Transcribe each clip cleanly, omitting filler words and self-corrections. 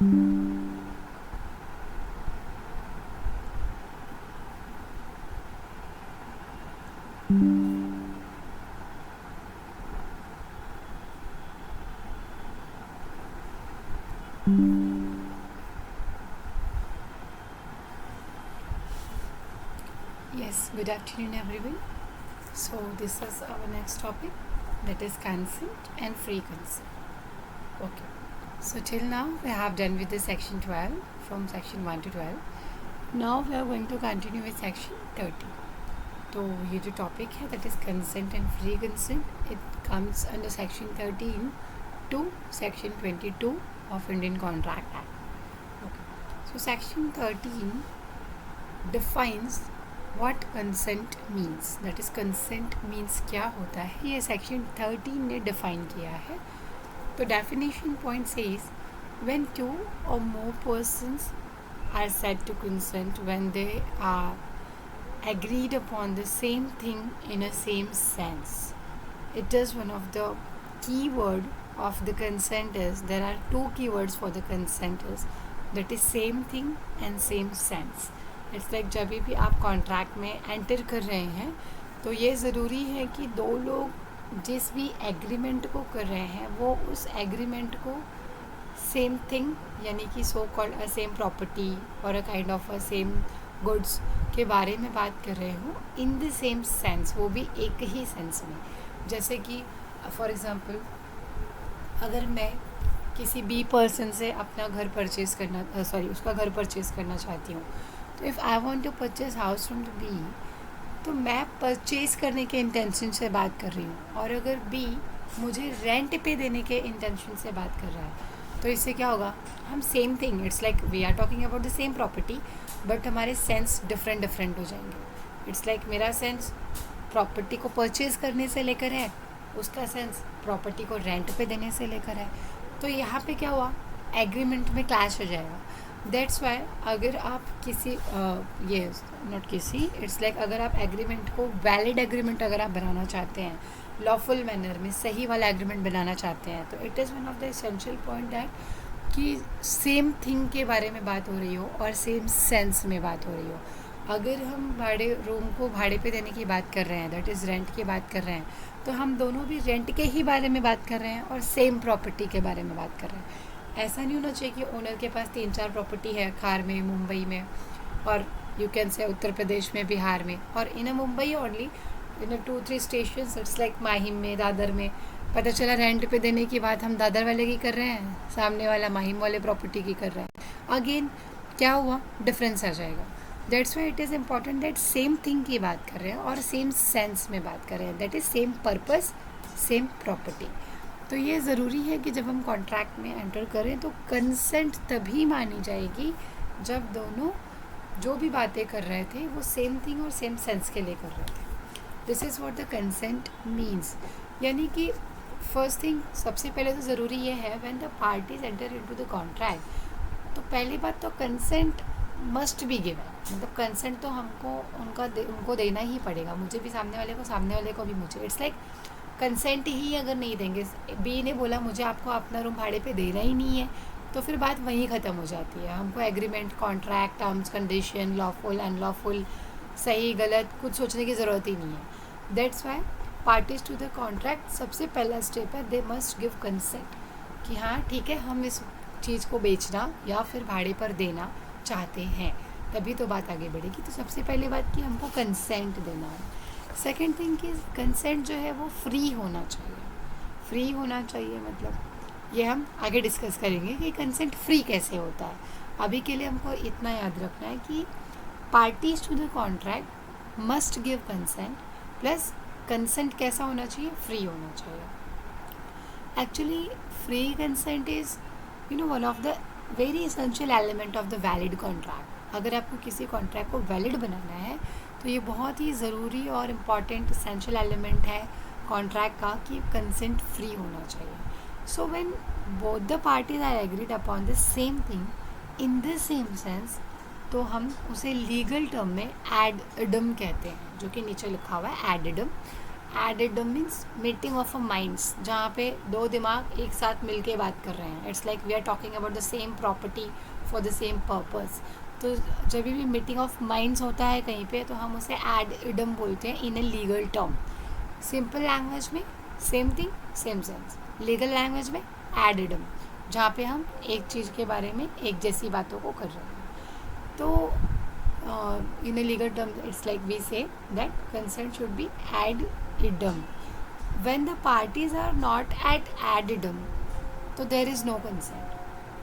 Yes, good afternoon everyone. So this is our next topic, that is consent and free consent. Okay. So till now we have done with the section 12, from section 1 to 12. Now we are going to continue with section 13. तो ये जो topic है that is consent and free consent, it comes under section 13 to section 22 of Indian Contract Act. Okay. So section 13 defines what consent means. That is consent means क्या होता है, ये section 13 ने define किया है. तो definition point says when two or more persons are said to consent when they are agreed upon the same thing in a same sense. It is one of the keyword of the consent is, there are two keywords for the consent is, that is same thing and same sense. It's like जब भी आप contract में enter कर रहे हैं तो ये ज़रूरी है कि दो लोग जिस भी एग्रीमेंट को कर रहे हैं वो उस एग्रीमेंट को सेम थिंग यानी कि so called uh same property और uh kind of a same goods के बारे में बात कर रहे हो इन द सेम सेंस, वो भी एक ही सेंस में. जैसे कि फॉर एग्ज़ाम्पल अगर मैं किसी बी पर्सन से अपना घर परचेज़ करना उसका घर परचेज़ करना चाहती हूँ, तो if I want to purchase house from the B, तो मैं परचेज़ करने के इंटेंशन से बात कर रही हूँ, और अगर बी मुझे रेंट पे देने के इंटेंशन से बात कर रहा है, तो इससे क्या होगा, हम same thing, it's like we are talking about the same property but हमारे सेंस डिफरेंट हो जाएंगे. इट्स लाइक मेरा सेंस प्रॉपर्टी को परचेज़ करने से लेकर है, उसका सेंस प्रॉपर्टी को रेंट पे देने से लेकर है. तो यहाँ पे क्या हुआ, एग्रीमेंट में क्लैश हो जाएगा. दैट्स वाई अगर आप किसी ये नॉट किसी, इट्स लाइक अगर आप एग्रीमेंट को वैलिड एग्रीमेंट अगर आप बनाना चाहते हैं, लॉफुल मैनर में सही वाला एग्रीमेंट बनाना चाहते हैं, तो it is one of the essential point that कि सेम थिंग के बारे में बात हो रही हो और सेम सेंस में बात हो रही हो. अगर हम रूम को भाड़े पे देने की बात कर रहे हैं, दैट इज़ रेंट की बात कर रहे हैं, तो हम दोनों भी रेंट के ही बारे में बात कर रहे हैं और सेम प्रॉपर्टी के बारे में बात कर रहे हैं. ऐसा नहीं होना चाहिए कि ओनर के पास 3-4 प्रॉपर्टी है खार में, मुंबई में, और you can say Uttar Pradesh में, बिहार में, और in uh Mumbai only in 2-3 station, it's like Mahim में, दादर में. पता चला रेंट पे देने की बात हम दादर वाले की कर रहे हैं, सामने वाला माहिम वाले प्रॉपर्टी की कर रहे हैं. अगेन क्या हुआ, डिफरेंस आ जाएगा. That's why it is important that same thing की बात कर रहे हैं और सेम सेंस में बात कर रहे हैं, that is same purpose, same property. तो ये ज़रूरी है कि जब हम कॉन्ट्रैक्ट में एंटर करें तो कंसेंट तभी मानी जाएगी जब दोनों जो भी बातें कर रहे थे वो सेम थिंग और सेम सेंस के लिए कर रहे थे. This is what the consent means. यानी कि फर्स्ट थिंग, सबसे पहले तो ज़रूरी ये है when the parties enter into the contract, तो पहली बात तो कंसेंट मस्ट बी गिवन. मतलब कंसेंट तो हमको उनको देना ही पड़ेगा, मुझे भी सामने वाले को भी मुझे. इट्स लाइक कंसेंट ही अगर नहीं देंगे, बी ने बोला मुझे आपको अपना रूम भाड़े पे देना ही नहीं है, तो फिर बात वहीं ख़त्म हो जाती है. हमको agreement, contract, terms, condition, lawful, unlawful, सही गलत कुछ सोचने की ज़रूरत ही नहीं है. That's why parties to the contract सबसे पहला स्टेप है, दे मस्ट गिव कंसेंट कि हाँ ठीक है हम इस चीज़ को बेचना या फिर भाड़े पर देना चाहते हैं, तभी तो बात आगे बढ़ेगी. तो सबसे पहली बात कि हमको कंसेंट देना है. सेकेंड थिंग कि कंसेंट जो है वो फ्री होना चाहिए. फ्री होना चाहिए मतलब ये हम आगे डिस्कस करेंगे कि कंसेंट फ्री कैसे होता है. अभी के लिए हमको इतना याद रखना है कि parties to the contract must give consent, plus consent कैसा होना चाहिए, फ्री होना चाहिए. Actually free consent is one of the very essential element of the valid contract. अगर आपको किसी कॉन्ट्रैक्ट को वैलिड बनाना है तो ये बहुत ही ज़रूरी और इम्पॉर्टेंट एसेंशियल एलिमेंट है कॉन्ट्रैक्ट का कि कंसेंट फ्री होना चाहिए. So when both the parties are agreed upon the same thing in the same sense, तो हम उसे लीगल टर्म में एडिडम कहते हैं, जो कि नीचे लिखा हुआ है ad idem. Ad idem means meeting of a minds, जहाँ पे दो दिमाग एक साथ मिलके बात कर रहे हैं. It's like we are talking about the same property for the same purpose. तो जब भी मीटिंग ऑफ माइंड्स होता है कहीं पे, तो हम उसे एडिडम बोलते हैं in a legal term. Simple language में same thing same sense, legal language में एडिडम, जहाँ पे हम एक चीज़ के बारे में एक जैसी बातों को कर रहे हैं. तो in a legal terms it's like we say that consent should be ad idem. When the parties are not at ad idem, तो there is no consent.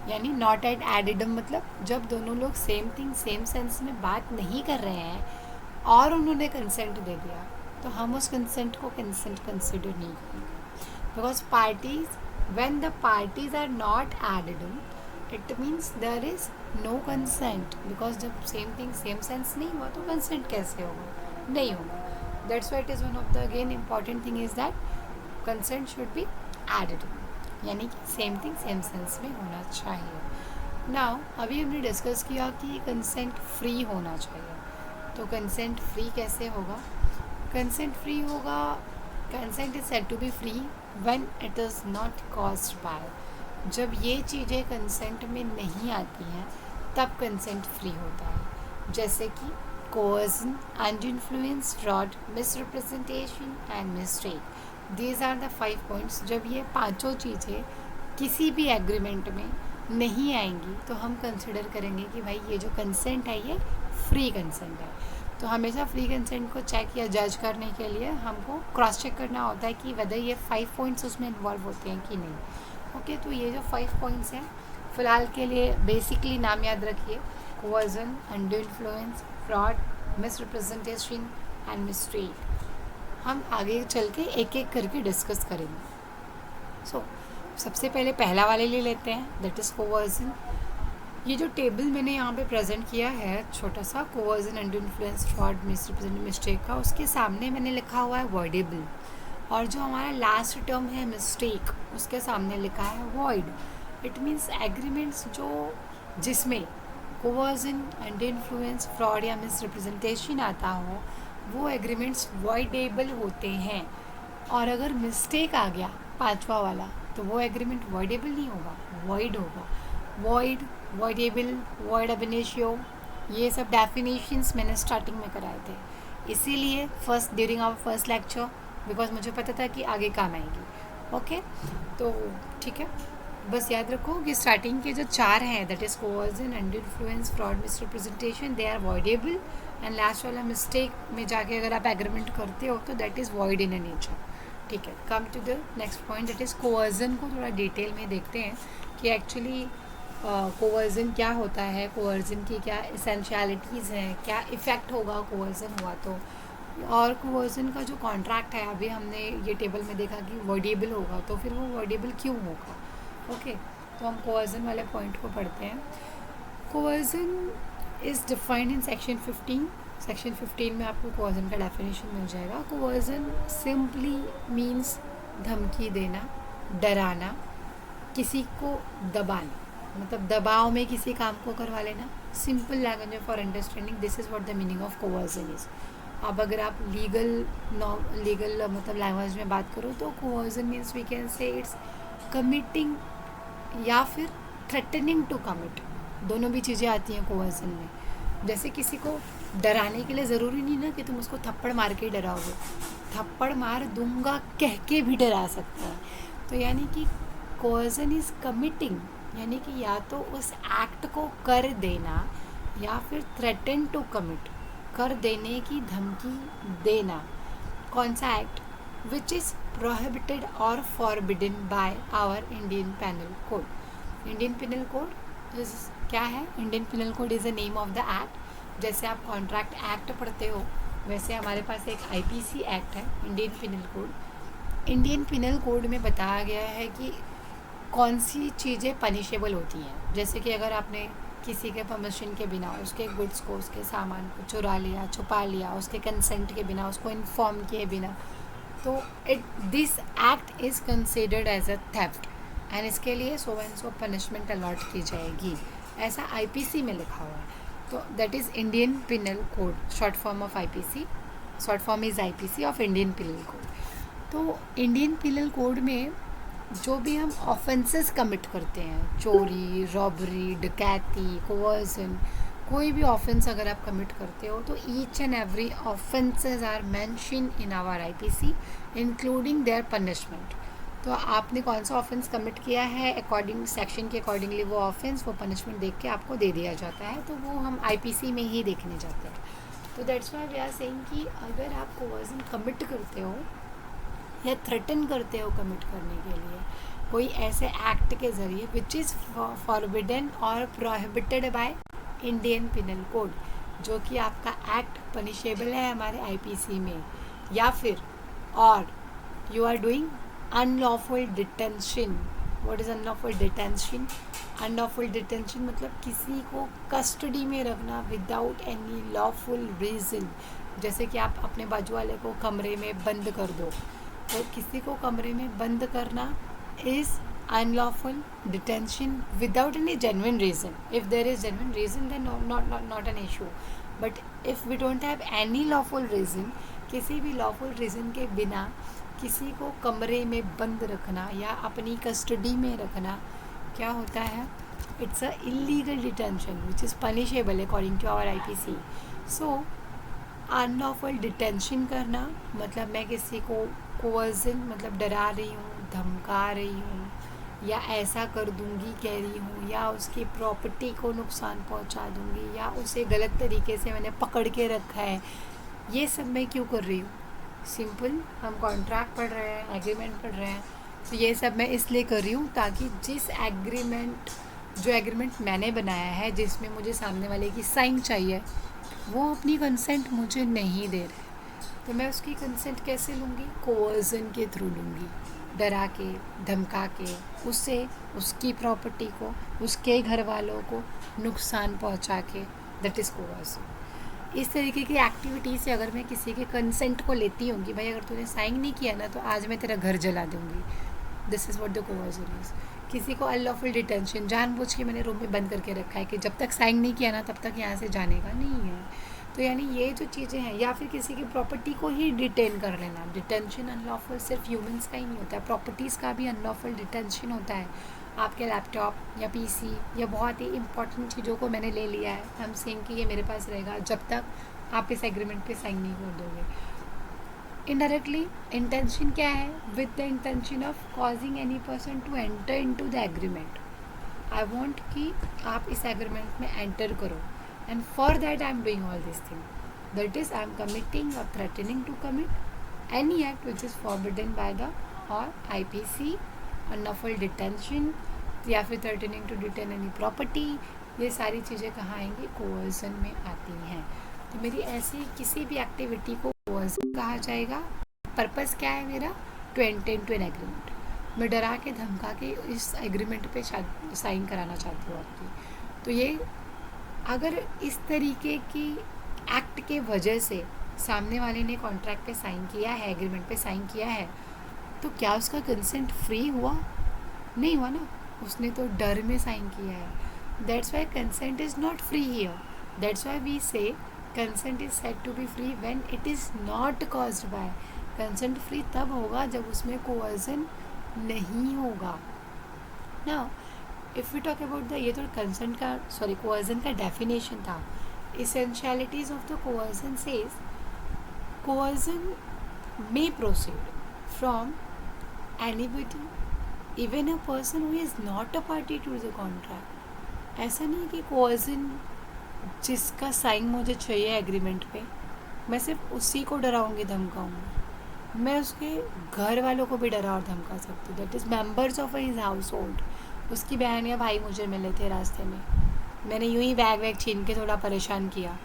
यानी not at ad idem मतलब जब दोनों लोग सेम थिंग सेम सेंस में बात नहीं कर रहे हैं और उन्होंने कंसेंट दे दिया, तो हम उस कंसेंट को कंसेंट कंसिडर नहीं करेंगे. Because parties, when the parties are not ad idem, it means there is no consent. Because जब सेम थिंग सेम सेंस नहीं हुआ तो कंसेंट कैसे होगा? नहीं होगा. That's why it is one of the again important thing is that consent should be added, यानी कि सेम थिंग सेम सेंस में होना चाहिए. नाउ अभी हमने डिस्कस किया कि कंसेंट फ्री होना चाहिए. तो कंसेंट फ्री कैसे होगा? कंसेंट फ्री होगा, consent is said to be free when it is not caused by. जब ये चीज़ें कंसेंट में नहीं आती हैं तब कंसेंट फ्री होता है. जैसे कि coercion, under influence, fraud, misrepresentation and mistake. These are the 5 points. जब ये पांचों चीज़ें किसी भी एग्रीमेंट में नहीं आएंगी तो हम कंसिडर करेंगे कि भाई ये जो कंसेंट है ये फ्री कंसेंट है. तो हमेशा फ्री कंसेंट को चेक या जज करने के लिए हमको क्रॉस चेक करना होता है कि वेदर ये 5 पॉइंट्स उसमें इन्वॉल्व होते हैं कि नहीं. ओके, तो ये जो 5 पॉइंट्स हैं फ़िलहाल के लिए बेसिकली नाम याद रखिए: coercion, under influence, fraud, misrepresentation and mistake. हम आगे चल के एक एक करके डिस्कस करेंगे. सो सबसे पहले पहला वाले ले लेते हैं, दैट इज़ कोअर्जन. ये जो टेबल मैंने यहाँ पे प्रेजेंट किया है छोटा सा, coercion, under influence, fraud, misrepresentation, mistake का, उसके सामने मैंने लिखा हुआ है वर्डेबल. और जो हमारा लास्ट टर्म है मिस्टेक, उसके सामने लिखा है वॉइड. इट मीन्स एग्रीमेंट्स जिसमें कोवर्जन, अंडर इन्फ्लुएंस, फ्रॉड या मिसरिप्रेजेंटेशन आता हो, वो एग्रीमेंट्स वॉइडेबल होते हैं. और अगर मिस्टेक आ गया 5वां वाला, तो वो एग्रीमेंट वॉइडेबल नहीं होगा, वॉइड होगा. Void, voidable, void ab initio, ये सब डेफिनेशंस मैंने स्टार्टिंग में कराए थे. इसीलिए during our first lecture, because मुझे पता था कि आगे काम आएगी. ओके, तो ठीक है, बस याद रखो कि स्टार्टिंग के जो 4 हैं, that is coercion, under influence, fraud, misrepresentation, they are voidable. And last वाला मिस्टेक में जाके अगर आप एग्रीमेंट करते हो तो that is void in nature. ठीक है, come to the next point, that is coercion को थोड़ा डिटेल में देखते हैं कि एक्चुअली कोअर्जन क्या होता है, कोअर्जन की क्या एसेंशियलिटीज़ हैं, क्या इफ़ेक्ट होगा कोअर्जन हुआ तो. और कोअर्जन का जो कॉन्ट्रैक्ट है, अभी हमने ये टेबल में देखा कि वॉइडेबल होगा, तो फिर वो वॉइडेबल क्यों होगा. ओके, तो हम कोअर्जन वाले पॉइंट को पढ़ते हैं. Coercion is defined in section 15. Section 15 में आपको कोअर्जन का डेफिनेशन मिल जाएगा. कोअर्जन सिंपली मीन्स धमकी देना, डराना, किसी को दबाना, मतलब दबाव में किसी काम को करवा लेना. Simple language for understanding, this is what the meaning of coercion is. अब अगर आप लीगल मतलब लैंग्वेज में बात करो तो coercion means we can say it's committing या फिर थ्रेटनिंग टू कमिट. दोनों भी चीज़ें आती हैं कोअर्जन में. जैसे किसी को डराने के लिए ज़रूरी नहीं ना कि तुम उसको थप्पड़ मार के डराओगे, थप्पड़ मार दूंगा कह के भी डरा सकते हैं. तो यानी कि कोअर्जन इज़ कमिटिंग, यानी कि या तो उस एक्ट को कर देना या फिर थ्रेटन टू कमिट, कर देने की धमकी देना. कौन सा एक्ट? विच इज़ प्रोहिबिटेड और forbidden by our Indian penal code. Indian penal code is क्या है? Indian penal code is the name of the act. जैसे आप कॉन्ट्रैक्ट एक्ट पढ़ते हो, वैसे हमारे पास एक IPC एक्ट है, Indian penal code. Indian penal code में बताया गया है कि कौन सी चीज़ें पनिशेबल होती हैं. जैसे कि अगर आपने किसी के परमिशन के बिना उसके गुड्स को, उसके सामान को चुरा लिया, छुपा लिया, उसके कंसेंट के बिना, उसको इन्फॉर्म किए बिना, तो this act is considered as a theft and इसके लिए so and so punishment allot की जाएगी. ऐसा IPC में लिखा हुआ है. तो that is Indian penal code, short form of IPC. Short form is IPC of Indian penal code. तो इंडियन पिनल कोड में जो भी हम ऑफेंसेस कमिट करते हैं, चोरी, रॉबरी, डकैती, कोवर्जन, कोई भी ऑफेंस अगर आप कमिट करते हो तो each and every offences are mention in our IPC including their punishment. तो आपने कौन सा ऑफेंस कमिट किया है, अकॉर्डिंग सेक्शन के अकॉर्डिंगली वो ऑफेंस, वो पनिशमेंट देख के आपको दे दिया जाता है, तो वो हम आईपीसी में ही देखने जाते हैं। तो that's why we are saying कि अगर आप कोवर्जन कमिट करते हो या थ्रेटन करते हो कमिट करने के लिए कोई ऐसे एक्ट के ज़रिए विच इज़ फॉरबिडन और prohibited by Indian penal code, जो कि आपका एक्ट पनिशेबल है हमारे आईपीसी में, या फिर और you are doing unlawful detention. What is unlawful detention? Unlawful detention मतलब किसी को कस्टडी में रखना विदाउट एनी लॉफुल रीज़न। जैसे कि आप अपने बाजू वाले को कमरे में बंद कर दो, तो किसी को कमरे में बंद करना is unlawful detention without any genuine reason. If there is genuine reason then not an issue, but if we don't have any lawful reason, किसी भी lawful reason के बिना किसी को कमरे में बंद रखना या अपनी कस्टडी में रखना क्या होता है? It's a illegal detention which is punishable according to our IPC. So unlawful detention करना मतलब मैं किसी को कोवर्जन मतलब डरा रही हूँ, धमका रही हूँ, या ऐसा कर दूँगी कह रही हूँ, या उसकी प्रॉपर्टी को नुकसान पहुँचा दूँगी, या उसे गलत तरीके से मैंने पकड़ के रखा है। ये सब मैं क्यों कर रही हूँ? सिंपल, हम कॉन्ट्रैक्ट पढ़ रहे हैं, एग्रीमेंट पढ़ रहे हैं, तो ये सब मैं इसलिए कर रही हूँ ताकि जो एग्रीमेंट मैंने बनाया है, जिसमें मुझे सामने वाले की साइन चाहिए, वो अपनी कंसेंट मुझे नहीं दे रहे, तो मैं उसकी कंसेंट कैसे लूँगी? कोवर्जन के थ्रू लूँगी, डरा के, धमका के, उससे उसकी प्रॉपर्टी को, उसके घर वालों को नुकसान पहुँचा के, दैट इज़ कोवर्जन। इस तरीके की एक्टिविटी से अगर मैं किसी के कंसेंट को लेती हूँ कि भाई अगर तूने साइन नहीं किया ना तो आज मैं तेरा घर जला दूँगी, this is what the coercion is. किसी को अनलॉफुल डिटेंशन, जानबूझ के मैंने रूम में बंद करके रखा है कि जब तक साइन नहीं किया ना तब तक यहाँ से जाने का नहीं है। तो यानी ये जो चीज़ें हैं, या फिर किसी की प्रॉपर्टी को ही डिटेन कर लेना। डिटेंशन अनलॉफुल सिर्फ ह्यूमंस का ही नहीं होता है, प्रॉपर्टीज़ का भी अनलॉफुल डिटेंशन होता है। आपके लैपटॉप या पीसी या बहुत ही इंपॉर्टेंट चीज़ों को मैंने ले लिया है, हम सेइंग कि ये मेरे पास रहेगा जब तक आप इस एग्रीमेंट पे साइन नहीं कर दोगे। इनडायरेक्टली इंटेंशन क्या है? With the intention of causing any person to enter into the agreement. I want कि आप इस एग्रीमेंट में एंटर करो, and for that I am doing all this thing, that is I am committing or threatening to commit any act which is forbidden by the or IPC, unlawful detention, या फिर threatening to detain any property. ये सारी चीज़ें कहाँ आएंगी? Coercion में आती हैं। तो मेरी ऐसी किसी भी एक्टिविटी को कोवर्जन कहा जाएगा। पर्पस क्या है मेरा? To enter into an agreement. मैं डरा के धमका के इस एग्रीमेंट पे साइन कराना चाहती हूँ आपकी। तो ये अगर इस तरीके की एक्ट के वजह से सामने वाले ने कॉन्ट्रैक्ट पे साइन किया है, एग्रीमेंट पे साइन किया है, तो क्या उसका कंसेंट फ्री हुआ? नहीं हुआ ना, उसने तो डर में साइन किया है। That's why consent is not free here. That's why we say consent is said to be free when it is not caused by. Consent free तब होगा जब उसमें कोवर्जन नहीं होगा। Now if we talk about the, ये तो consent का coercion का डेफिनेशन था। Essentialities of the coercion says coercion may proceed from anybody, even a person who is not a party to the contract। ऐसा नहीं कि कोवर्जन जिसका sign मुझे चाहिए एग्रीमेंट पे, मैं सिर्फ उसी को डराऊंगी, धमकाऊंगी। मैं उसके घर वालों को भी डरा और धमका सकती हूँ, that is members of his house hold. उसकी बहन या भाई मुझे मिले थे रास्ते में, मैंने यूं ही बैग वैग छीन के थोड़ा परेशान किया,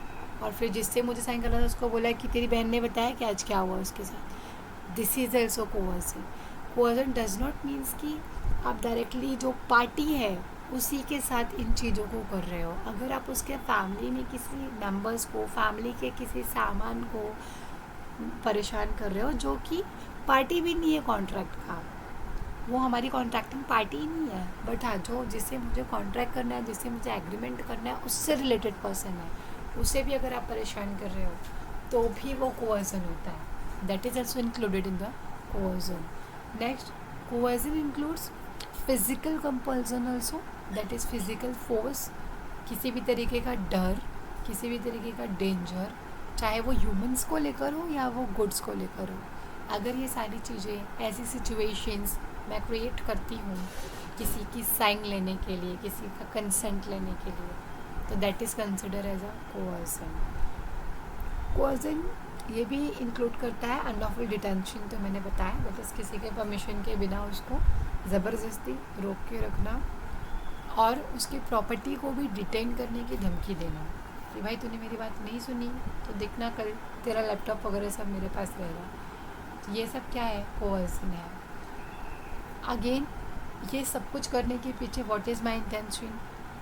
और फिर जिससे मुझे साइन करना था उसको बोला कि तेरी बहन ने बताया कि आज क्या हुआ उसके साथ। This is also coercion. Coercion does not means कि आप डायरेक्टली जो पार्टी है उसी के साथ इन चीज़ों को कर रहे हो। अगर आप उसके फैमिली में किसी मेंबर्स को, फैमिली के किसी सामान को परेशान कर रहे हो जो कि पार्टी भी नहीं है कॉन्ट्रैक्ट का, वो हमारी कॉन्ट्रैक्टिंग पार्टी ही नहीं है, बट हाँ जो जिससे मुझे कॉन्ट्रैक्ट करना है, जिससे मुझे एग्रीमेंट करना है, उससे रिलेटेड पर्सन है, उसे भी अगर आप परेशान कर रहे हो तो भी वो कोवर्जन होता है। That is also included in the coercion. Next, coercion includes physical compulsion also, that is physical force, किसी भी तरीके का डर, किसी भी तरीके का डेंजर, चाहे वो ह्यूमंस को लेकर हो या वो गुड्स को लेकर हो. अगर ये सारी चीज़ें, ऐसी सिचुएशंस मैं क्रिएट करती हूँ किसी की साइन लेने के लिए, किसी का कंसेंट लेने के लिए, तो that is consider as a coercion. Coercion ये भी इंक्लूड करता है अनलॉफुल डिटेंशन, तो मैंने बताया, दैट इज़ किसी के परमिशन के बिना उसको ज़बरदस्ती रोक के रखना और उसकी प्रॉपर्टी को भी डिटेन करने की धमकी देना कि भाई तूने मेरी बात नहीं सुनी तो देखना कल तेरा लैपटॉप वगैरह सब मेरे पास रहेगा. तो ये सब क्या है? कोअर्सन है. अगेन ये सब कुछ करने के पीछे what is my intention?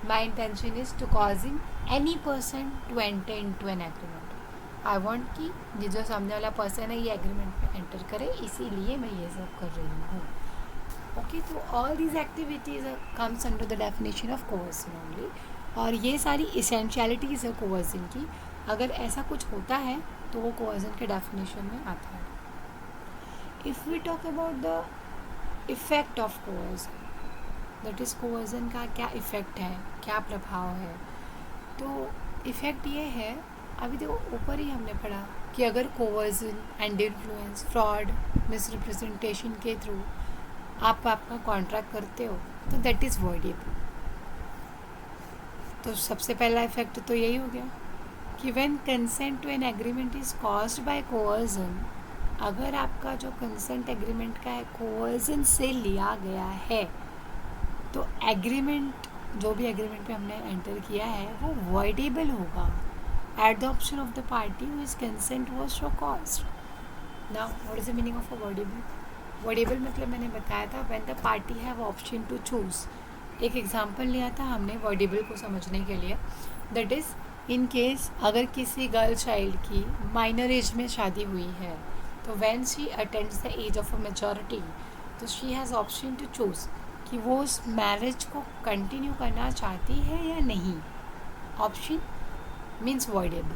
My intention is to causing any person to enter into an agreement. I want कि ये जो सामने वाला पर्सन है ये एग्रीमेंट में एंटर करे, इसीलिए मैं ये सब कर रही हूँ. ओके, तो all these activities comes under the definition of coercion only. और ये सारी इसेंशियलिटीज़ है कोअर्सन की. अगर ऐसा कुछ होता है तो वो कोअर्सन के डेफिनेशन में आता है. If we talk about the effect of coercion, that is coercion का क्या इफ़ेक्ट है, क्या प्रभाव है. तो इफ़ेक्ट ये है, अभी तो ऊपर ही हमने पढ़ा कि अगर कोअर्सन एंड इन्फ्लुएंस, फ्रॉड, मिसरिप्रेजेंटेशन के थ्रू आप आपका कॉन्ट्रैक्ट करते हो तो दैट इज़ वॉइडेबल. तो सबसे पहला इफेक्ट तो यही हो गया कि when consent to an agreement is caused by coercion, अगर आपका जो कंसेंट एग्रीमेंट का है कोअर्सन से लिया गया है तो एग्रीमेंट, जो भी एग्रीमेंट पे हमने एंटर किया है वो वॉइडेबल होगा at the option of the party whose consent was so caused. Now, what is the meaning of a voidable? Voidable मतलब मैंने बताया था when the party have option to choose. एक एग्जांपल लिया था हमने voidable को समझने के लिए. That is, in case अगर किसी गर्ल चाइल्ड की माइनर एज में शादी हुई है तो when she attains the age of a majority, तो she has option to choose कि वो उस मैरिज को कंटिन्यू करना चाहती है या नहीं. ऑप्शन मीन्स वॉइडेबल,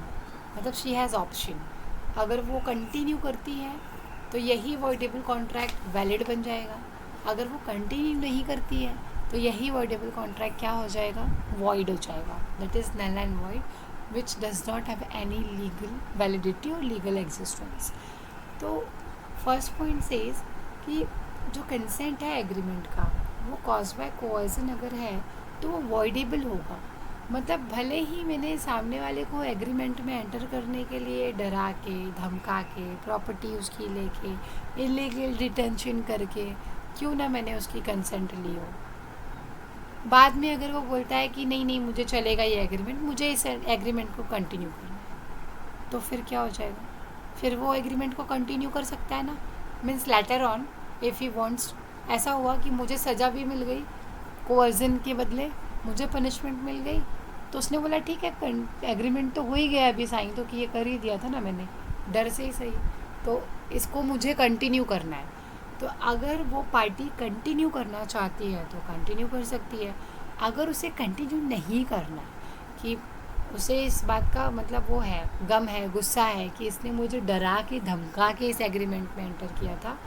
मतलब शी हैज़ ऑप्शन. अगर वो कंटिन्यू करती है तो यही वॉइडेबल कॉन्ट्रैक्ट वैलिड बन जाएगा. अगर वो कंटिन्यू नहीं करती है तो यही वॉइडेबल कॉन्ट्रैक्ट क्या हो जाएगा? वॉइड हो जाएगा. That is null and void which does not have any legal validity और लीगल एग्जिस्टेंस. तो फर्स्ट पॉइंट सेज कि जो कंसेंट है एग्रीमेंट का वो कॉज बाय कोअर्सन अगर है तो वो वॉइडेबल होगा. मतलब भले ही मैंने सामने वाले को एग्रीमेंट में एंटर करने के लिए डरा के, धमका के, प्रॉपर्टी उसकी लेके, इलीगल डिटेंशन करके क्यों ना मैंने उसकी कंसेंट ली हो, बाद में अगर वो बोलता है कि नहीं नहीं मुझे चलेगा ये एग्रीमेंट, मुझे इस एग्रीमेंट को कंटिन्यू करना है, तो फिर क्या हो जाएगा? फिर वो एग्रीमेंट को कंटिन्यू कर सकता है ना. Means letter on if he wants, ऐसा हुआ कि मुझे सज़ा भी मिल गई, कोअर्सन के बदले मुझे पनिशमेंट मिल गई, तो उसने बोला ठीक है एग्रीमेंट तो हो ही गया, अभी साइन तो किए कर ही दिया था ना मैंने, डर से ही सही, तो इसको मुझे कंटिन्यू करना है. तो अगर वो पार्टी कंटिन्यू करना चाहती है तो कंटिन्यू कर सकती है. अगर उसे कंटिन्यू नहीं करना, कि उसे इस बात का मतलब वो है, गम है, गुस्सा है कि इसने मुझे डरा के धमका के इस एग्रीमेंट में एंटर किया था,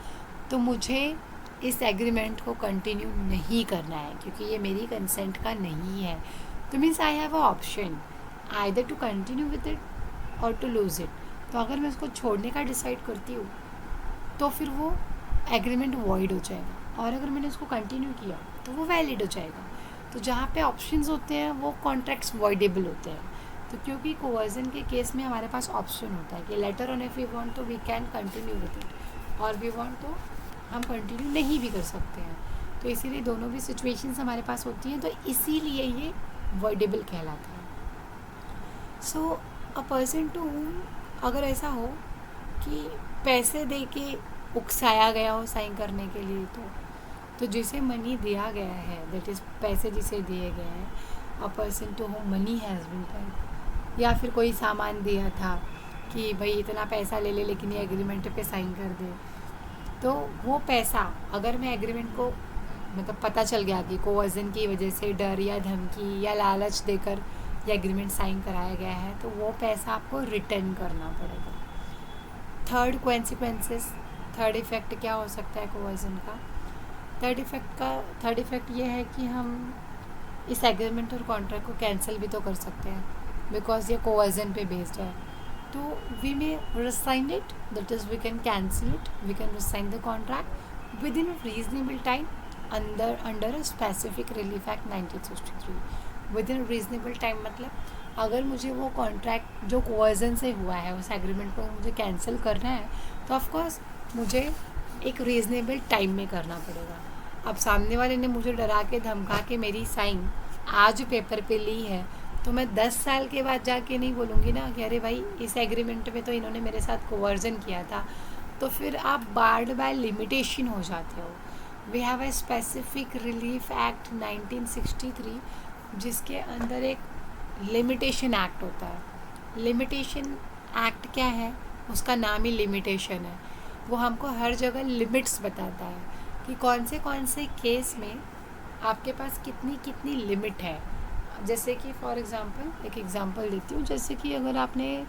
तो मुझे इस एग्रीमेंट को कंटिन्यू नहीं करना है क्योंकि ये मेरी कंसेंट का नहीं है. तो means I have a option either to continue with it और टू लूज़ इट. तो अगर मैं उसको छोड़ने का डिसाइड करती हूँ तो फिर वो एग्रीमेंट वॉइड हो जाएगा, और अगर मैंने उसको कंटिन्यू किया तो वो वैलिड हो जाएगा. तो जहाँ पे ऑप्शंस होते हैं वो कॉन्ट्रैक्ट्स वॉइडेबल होते हैं. तो क्योंकि कोअर्सन के केस में हमारे पास ऑप्शन होता है कि later on if we want तो we can continue with it, और वी वांट तो हम कंटिन्यू नहीं भी कर सकते हैं. तो इसीलिए दोनों भी सिचुएशंस हमारे पास होती हैं, तो इसीलिए ये वॉइडेबल कहलाता है. सो अ पर्सन टू होम, अगर ऐसा हो कि पैसे दे के उकसाया गया हो साइन करने के लिए, तो जिसे मनी दिया गया है, दैट इज़ पैसे जिसे दिए गए हैं, a person to whom money has been paid, या फिर कोई सामान दिया था कि भाई इतना पैसा ले ले लेकिन ये एग्रीमेंट पे साइन कर दे, तो वो पैसा अगर मैं एग्रीमेंट को मतलब पता चल गया कि कोअर्सन की वजह से डर या धमकी या लालच देकर ये एग्रीमेंट साइन कराया गया है, तो वो पैसा आपको रिटर्न करना पड़ेगा. थर्ड थर्ड इफ़ेक्ट क्या हो सकता है कोवर्जन का? थर्ड इफ़ेक्ट ये है कि हम इस एग्रीमेंट और कॉन्ट्रैक्ट को कैंसिल भी तो कर सकते हैं, बिकॉज ये कोवर्जन पे बेस्ड है. तो we may rescind it, that is we can cancel it, we can rescind the contract within reasonable time under a specific relief act 1963. Within reasonable time मतलब अगर मुझे वो contract जो coercion से हुआ है उस एग्रीमेंट को मुझे कैंसिल करना है तो ऑफकोर्स मुझे एक रीज़नेबल टाइम में करना पड़ेगा. अब सामने वाले ने मुझे डरा के धमका के मेरी साइन आज पेपर पे ली है तो मैं 10 साल के बाद जाके नहीं बोलूँगी ना कि अरे भाई इस एग्रीमेंट में तो इन्होंने मेरे साथ कोवर्जन किया था. तो फिर आप बार्ड बाय लिमिटेशन हो जाते हो. We have a specific relief act 1963 जिसके अंदर एक लिमिटेशन एक्ट होता है. लिमिटेशन एक्ट क्या है? उसका नाम ही लिमिटेशन है. वो हमको हर जगह लिमिट्स बताता है कि कौन से केस में आपके पास कितनी कितनी लिमिट है. जैसे कि फॉर एग्ज़ाम्पल एक एग्ज़ाम्पल देती हूँ. जैसे कि अगर आपने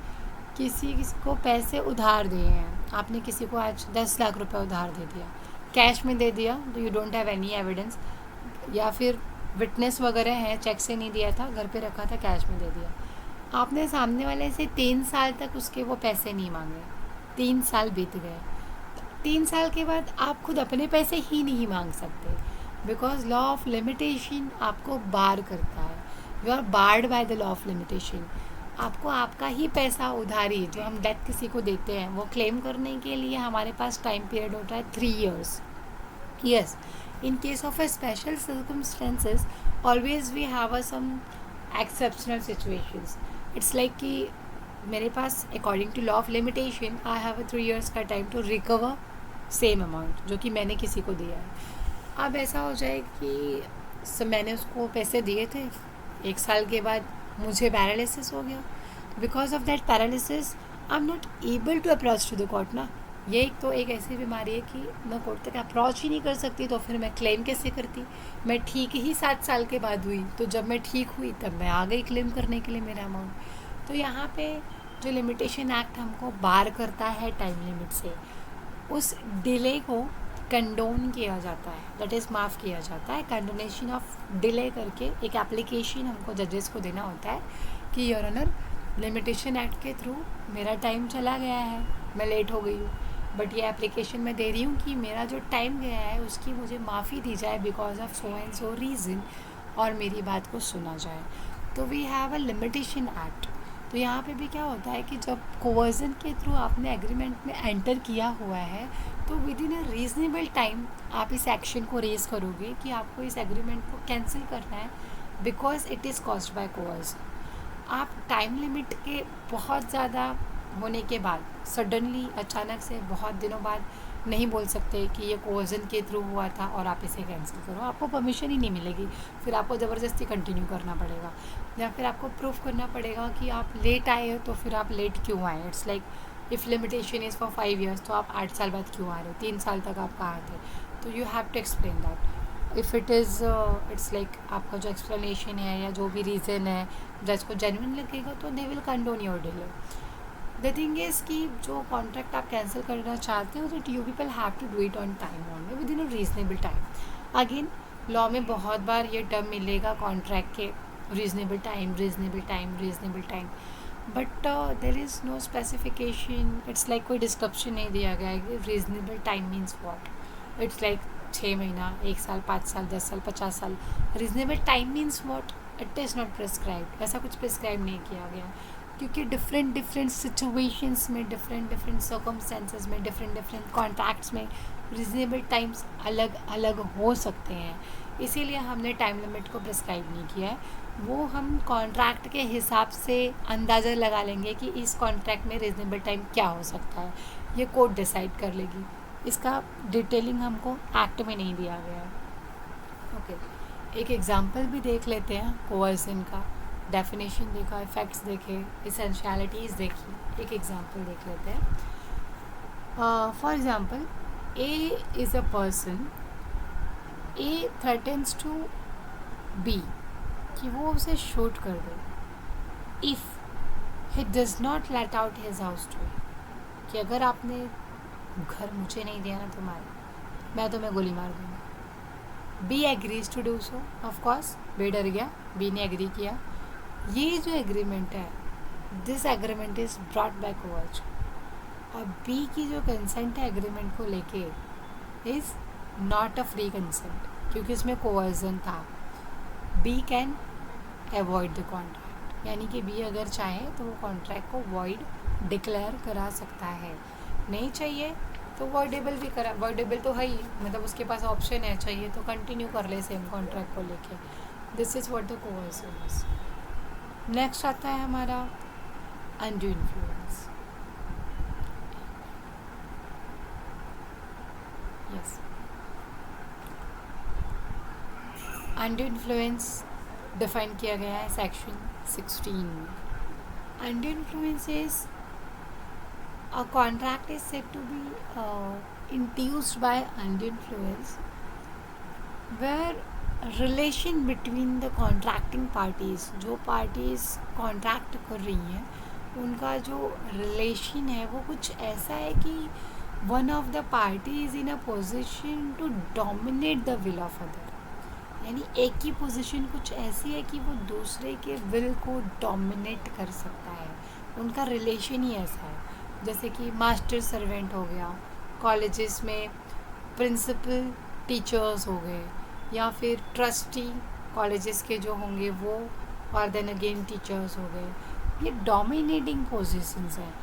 किसी को पैसे उधार दिए हैं, आपने किसी को आज 10 लाख रुपए उधार दे दिया, कैश में दे दिया, तो you don't have any evidence, या फिर विटनेस वगैरह है, चेक से नहीं दिया था, घर पे रखा था, कैश में दे दिया. आपने सामने वाले से 3 साल तक उसके वो पैसे नहीं मांगे. 3 साल बीत गए. 3 साल के बाद आप खुद अपने पैसे ही नहीं मांग सकते, बिकॉज लॉ ऑफ लिमिटेशन आपको बार करता है. You are barred by the law of limitation. आपको आपका ही पैसा उधारी जो हम डेथ किसी को देते हैं वो क्लेम करने के लिए हमारे पास टाइम पीरियड होता है 3 years. Yes, in case of a special circumstances, always we have a some exceptional situations. It's like कि मेरे पास according to law of limitation, I have a 3 years का time to recover same amount जो कि मैंने किसी को दिया है. अब ऐसा हो जाए कि मैंने उसको पैसे दिए थे, 1 साल के बाद मुझे पैरालिसिस हो गया. Because of that paralysis I am not able to approach to the court ना. ये एक ऐसी बीमारी है कि मैं कोर्ट तक अप्रोच ही नहीं कर सकती, तो फिर मैं क्लेम कैसे करती? मैं ठीक ही 7 साल के बाद हुई, तो जब मैं ठीक हुई तब मैं आ गई क्लेम करने के लिए मेरा अमाउंट. तो यहाँ पे जो लिमिटेशन एक्ट हमको बार करता है टाइम लिमिट से, उस डिले को कंडोन किया जाता है, दैट इज़ माफ़ किया जाता है. कंडोनेशन ऑफ डिले करके एक एप्लीकेशन हमको जजेस को देना होता है कि योर ऑनर लिमिटेशन एक्ट के थ्रू मेरा टाइम चला गया है, मैं लेट हो गई हूँ, बट ये एप्लीकेशन मैं दे रही हूँ कि मेरा जो टाइम गया है उसकी मुझे माफ़ी दी जाए because of so and so reason, और मेरी बात को सुना जाए. तो we have a limitation act. तो यहाँ पे भी क्या होता है कि जब कोवर्जन के थ्रू आपने एग्रीमेंट में एंटर किया हुआ है तो with in a reasonable time आप इस एक्शन को रेज करोगे कि आपको इस एग्रीमेंट को कैंसिल करना है because it is caused by coercion. आप टाइम लिमिट के बहुत ज़्यादा होने के बाद सडनली अचानक से बहुत दिनों बाद नहीं बोल सकते कि ये कोवर्जन के थ्रू हुआ था और आप इसे कैंसिल करो. आपको परमिशन ही नहीं मिलेगी, फिर आपको ज़बरदस्ती कंटिन्यू करना पड़ेगा, या फिर आपको प्रूफ करना पड़ेगा कि आप लेट आए हो तो फिर आप लेट क्यों आए. It's like if limitation is for 5 years तो आप 8 साल बाद क्यों आ रहे हो, 3 साल तक आप कहाँ थे. तो you have to explain that. If it is it's like आपका जो एक्सप्लेनेशन है या जो भी रीज़न है जज को जेन्युइन लगेगा तो they will condone your delay. The thing is कि जो कॉन्ट्रैक्ट आप कैंसिल करना चाहते हो तो you people have to do it on time only within a reasonable time. Again law में बहुत बार ये टर्म मिलेगा कॉन्ट्रैक्ट के, reasonable time, reasonable time, reasonable time, but there is no specification. It's like कोई description नहीं दिया गया है कि reasonable time means what. It's like 6 महीना, 1 साल, 5 साल, 10 साल, 50 साल. Reasonable time means what, it is not prescribed. ऐसा कुछ प्रिस्क्राइब नहीं किया गया क्योंकि डिफरेंट सिचुएशंस में, डिफरेंट सर्कमस्टेंसेस में, डिफरेंट कॉन्ट्रैक्ट्स में रीजनेबल टाइम्स अलग अलग हो सकते हैं. इसीलिए हमने टाइम लिमिट को प्रिस्क्राइब नहीं किया है. वो हम कॉन्ट्रैक्ट के हिसाब से अंदाज़ा लगा लेंगे कि इस कॉन्ट्रैक्ट में रीजनेबल टाइम क्या हो सकता है, ये कोर्ट डिसाइड कर लेगी. इसका डिटेलिंग हमको एक्ट में नहीं दिया गया है. ओके, एक एग्जांपल भी देख लेते हैं कोवर्जन का. डेफिनेशन देखा, इफ़ेक्ट्स देखे, एसेंशियलिटीज़ देखी. एक एग्जांपल देख लेते हैं. For example, A is a person, A threatens to B कि वो उसे शूट कर दे if he does not let out his house to. कि अगर आपने घर मुझे नहीं दिया ना तुम्हारे, मैं तुम्हें गोली मार दूँगा। B agrees to do so, of course B डर गया, बी ने एग्री किया। ये जो एग्रीमेंट है, this agreement is brought back over. और बी की जो कंसेंट है एग्रीमेंट को लेके is not a free consent, क्योंकि इसमें कोवर्जन था। B can avoid the contract, यानी कि बी अगर चाहे तो वो कॉन्ट्रैक्ट को वॉइड डिक्लेयर करा सकता है। नहीं चाहिए तो वॉइडेबल भी करा, वॉइडेबल तो है ही, मतलब उसके पास ऑप्शन है, चाहिए तो कंटिन्यू कर ले सेम कॉन्ट्रैक्ट को लेके। This is what the coercion is. Next आता है हमारा undue influence. Yes, undue influence define किया गया है सेक्शन 16 में। Undue influence is a contract is said to be induced by undue influence where relation between the contracting parties, जो parties contract कर रही हैं उनका जो relation है वो कुछ ऐसा है कि one of the party is in a position to dominate the will of other, यानी एक की पोजीशन कुछ ऐसी है कि वो दूसरे के विल को डोमिनेट कर सकता है, उनका रिलेशन ही ऐसा है। जैसे कि मास्टर सर्वेंट हो गया, कॉलेजेस में प्रिंसिपल टीचर्स हो गए, या फिर ट्रस्टी कॉलेजेस के जो होंगे वो, और देन अगेन टीचर्स हो गए। ये डोमिनेटिंग पोजीशंस हैं।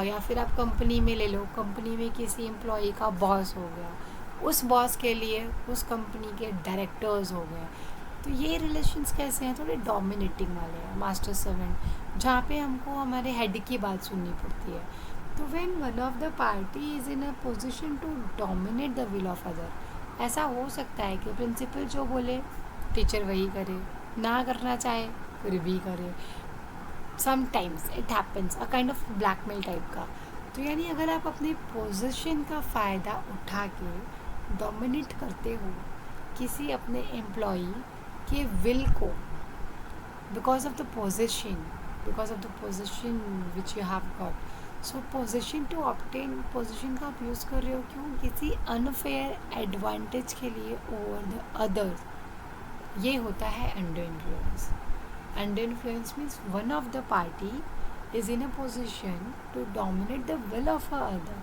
या फिर आप कंपनी में ले लो, कंपनी में किसी एम्प्लॉई का बॉस हो गया, उस बॉस के लिए उस कंपनी के डायरेक्टर्स हो गए। तो ये रिलेशंस कैसे हैं, थोड़े डोमिनेटिंग वाले हैं। मास्टर सर्वेंट जहाँ पे हमको हमारे हेड की बात सुननी पड़ती है। तो when one of the party is in a position to dominate the will of other, ऐसा हो सकता है कि प्रिंसिपल जो बोले टीचर वही करे, ना करना चाहे फिर भी करे। Sometimes it happens, a kind of blackmail type का। तो यानी अगर आप अपने पोजीशन का फ़ायदा उठा के डोमिनेट करते हो किसी अपने एम्प्लॉई के विल को, because of the position which you have got, so position to obtain, position का आप यूज़ कर रहे हो क्यों, किसी अनफेयर एडवांटेज के लिए ओवर द अदर, ये होता है under influence. Under influence means one of the party is in a position to dominate the will of a other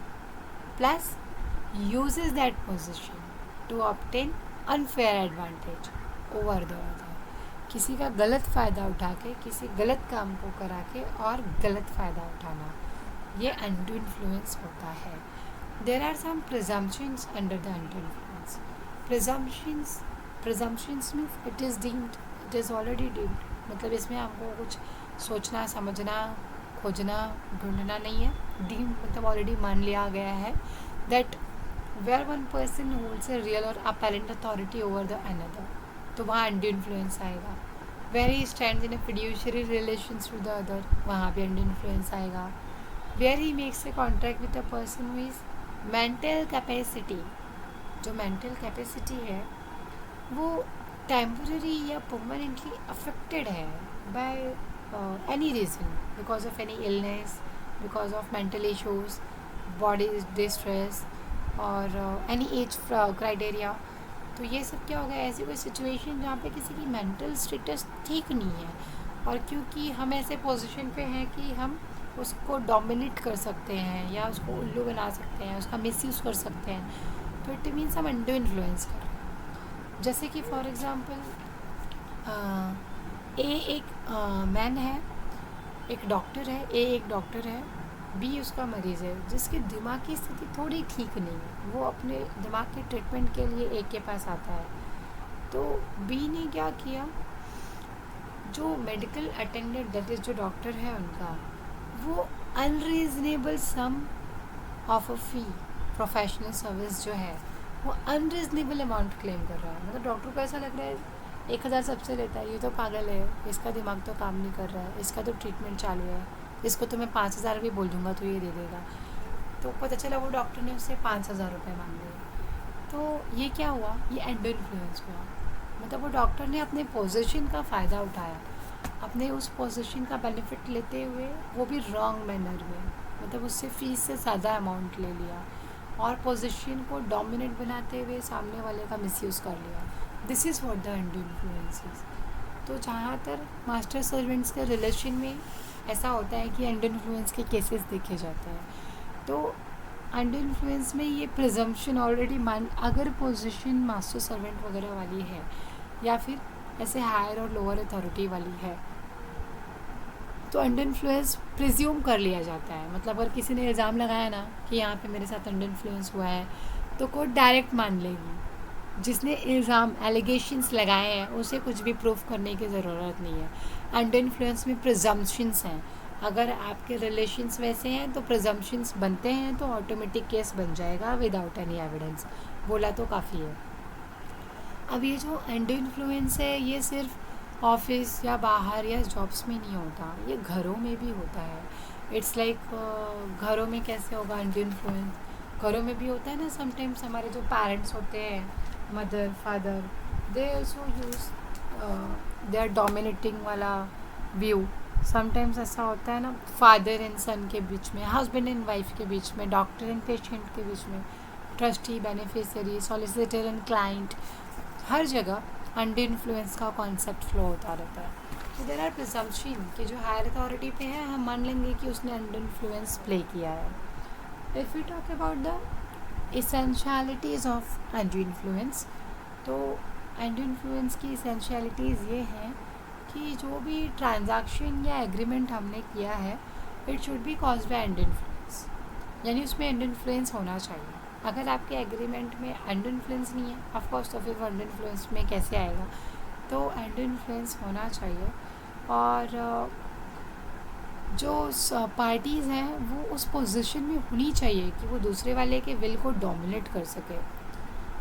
plus uses that position to obtain unfair advantage over the other, किसी का गलत फ़ायदा उठा के, किसी गलत काम को करा के और गलत फ़ायदा उठाना, ये undue influence होता है। There are some presumptions under the undue influence. Presumptions means it is deemed, it is already deemed, मतलब इसमें हमको कुछ सोचना, समझना, खोजना, ढूंढना नहीं है। deemed मतलब ऑलरेडी मान लिया गया है that where one person holds a real or apparent authority over the another, तो वहाँ undue influence आएगा। where he stands in a fiduciary relations to the other, वहाँ भी undue influence आएगा। where he makes a contract with a person who is mental capacity, जो mental capacity है वो temporary या permanently affected है by any reason, because of any illness, because of mental issues, body distress और any age criteria. तो ये सब क्या हो गया, ऐसी कोई सिचुएशन जहाँ पे किसी की मेंटल स्टेटस ठीक नहीं है, और क्योंकि हम ऐसे पोजीशन पे हैं कि हम उसको डोमिनेट कर सकते हैं या उसको उल्लू बना सकते हैं, उसका मिसयूज़ कर सकते हैं, तो इट मीन्स हम अंडर इन्फ्लुएंस कर रहे हैं। जैसे कि फॉर एग्ज़ाम्पल ए एक मैन है, एक डॉक्टर है, ए एक डॉक्टर है, बी उसका मरीज़ है जिसकी दिमाग की स्थिति थोड़ी ठीक नहीं है, वो अपने दिमाग के ट्रीटमेंट के लिए ए के पास आता है। तो बी ने क्या किया, जो मेडिकल अटेंडेंट दैट इज़ जो डॉक्टर है उनका, वो unreasonable sum of a fee, professional service जो है वो अनरीजनेबल अमाउंट क्लेम कर रहा है। मतलब डॉक्टर को ऐसा लग रहा है 1000 सबसे लेता है, ये तो पागल है, इसका दिमाग तो काम नहीं कर रहा है, इसका तो ट्रीटमेंट चालू है, इसको तो मैं 5000 भी बोल दूँगा तो ये दे देगा। तो पता चला वो डॉक्टर ने उससे 5000 रुपये मांग लिए। तो ये क्या हुआ, ये अंडर इन्फ्लुएंस हुआ। मतलब वो डॉक्टर ने अपने पोजीशन का फ़ायदा उठाया, अपने उस पोजीशन का बेनिफिट लेते हुए, वो भी रॉन्ग मैनर में, मतलब उससे फ़ीस से ज़्यादा अमाउंट ले लिया। और पोजीशन को डोमिनेट बनाते हुए सामने वाले का मिसयूज़ कर लिया. This is what the under influence is. तो जहाँ तक मास्टर सर्वेंट्स के रिलेशन में ऐसा होता है कि अंडर इन्फ्लुएंस के केसेस देखे जाते हैं. तो अंडर इन्फ्लुएंस में ये प्रिजम्पशन ऑलरेडी मान, अगर पोजीशन मास्टर सर्वेंट वगैरह वाली है या फिर ऐसे हायर और लोअर अथॉरिटी वाली है, तो अंडर इन्फ्लुएंस प्रिज्यूम कर लिया जाता है. मतलब अगर किसी ने इल्ज़ाम लगाया ना कि यहाँ पे मेरे साथ अंडर इन्फ्लुएंस हुआ है, तो कोर्ट डायरेक्ट मान लेगी. जिसने इल्ज़ाम एलिगेशंस लगाए हैं उसे कुछ भी प्रूफ करने की ज़रूरत नहीं है. अंडर इन्फ्लुएंस में प्रिजम्पशंस हैं. अगर आपके रिलेशंस वैसे हैं तो प्रिजम्पशंस बनते हैं, तो ऑटोमेटिक केस बन जाएगा विदाउट एनी एविडेंस. बोला तो काफ़ी है. अब ये जो अंडर इन्फ्लुएंस है ये सिर्फ ऑफिस या बाहर या जॉब्स में नहीं होता, ये घरों में भी होता है. इट्स लाइक घरों में कैसे होगा अंडर इन्फ्लुएंस? घरों में भी होता है ना. समटाइम्स हमारे जो पेरेंट्स होते हैं, mother father, they also use they are dominating वाला व्यू. समटाइम्स ऐसा होता है ना, फादर एंड सन के बीच में, हस्बैंड एंड वाइफ के बीच में, डॉक्टर एंड पेशेंट के बीच में, trustee beneficiary, solicitor and client, हर जगह अंडर इन्फ्लुएंस का कॉन्सेप्ट फ्लो होता रहता है. तो देयर आर प्रिजम्पशन कि जो हायर अथॉरिटी पे है हम मान लेंगे कि उसने अंडर इन्फ्लुएंस प्ले किया है. If we talk about the essentialities of under influence, तो अंडर इन्फ्लुएंस की एसेंशियलिटीज़ ये हैं कि जो भी ट्रांजैक्शन या एग्रीमेंट हमने किया है it should be caused by under influence. यानी उसमें अंडर इन्फ्लुएंस होना चाहिए. अगर आपके एग्रीमेंट में अंडर इन्फ्लुएंस नहीं है, ऑफ कोर्स, तो फिर अंडर इन्फ्लुएंस में कैसे आएगा? तो अंडर इन्फ्लुएंस होना चाहिए. और जो पार्टीज़ हैं वो उस पोजीशन में होनी चाहिए कि वो दूसरे वाले के विल को डोमिनेट कर सके.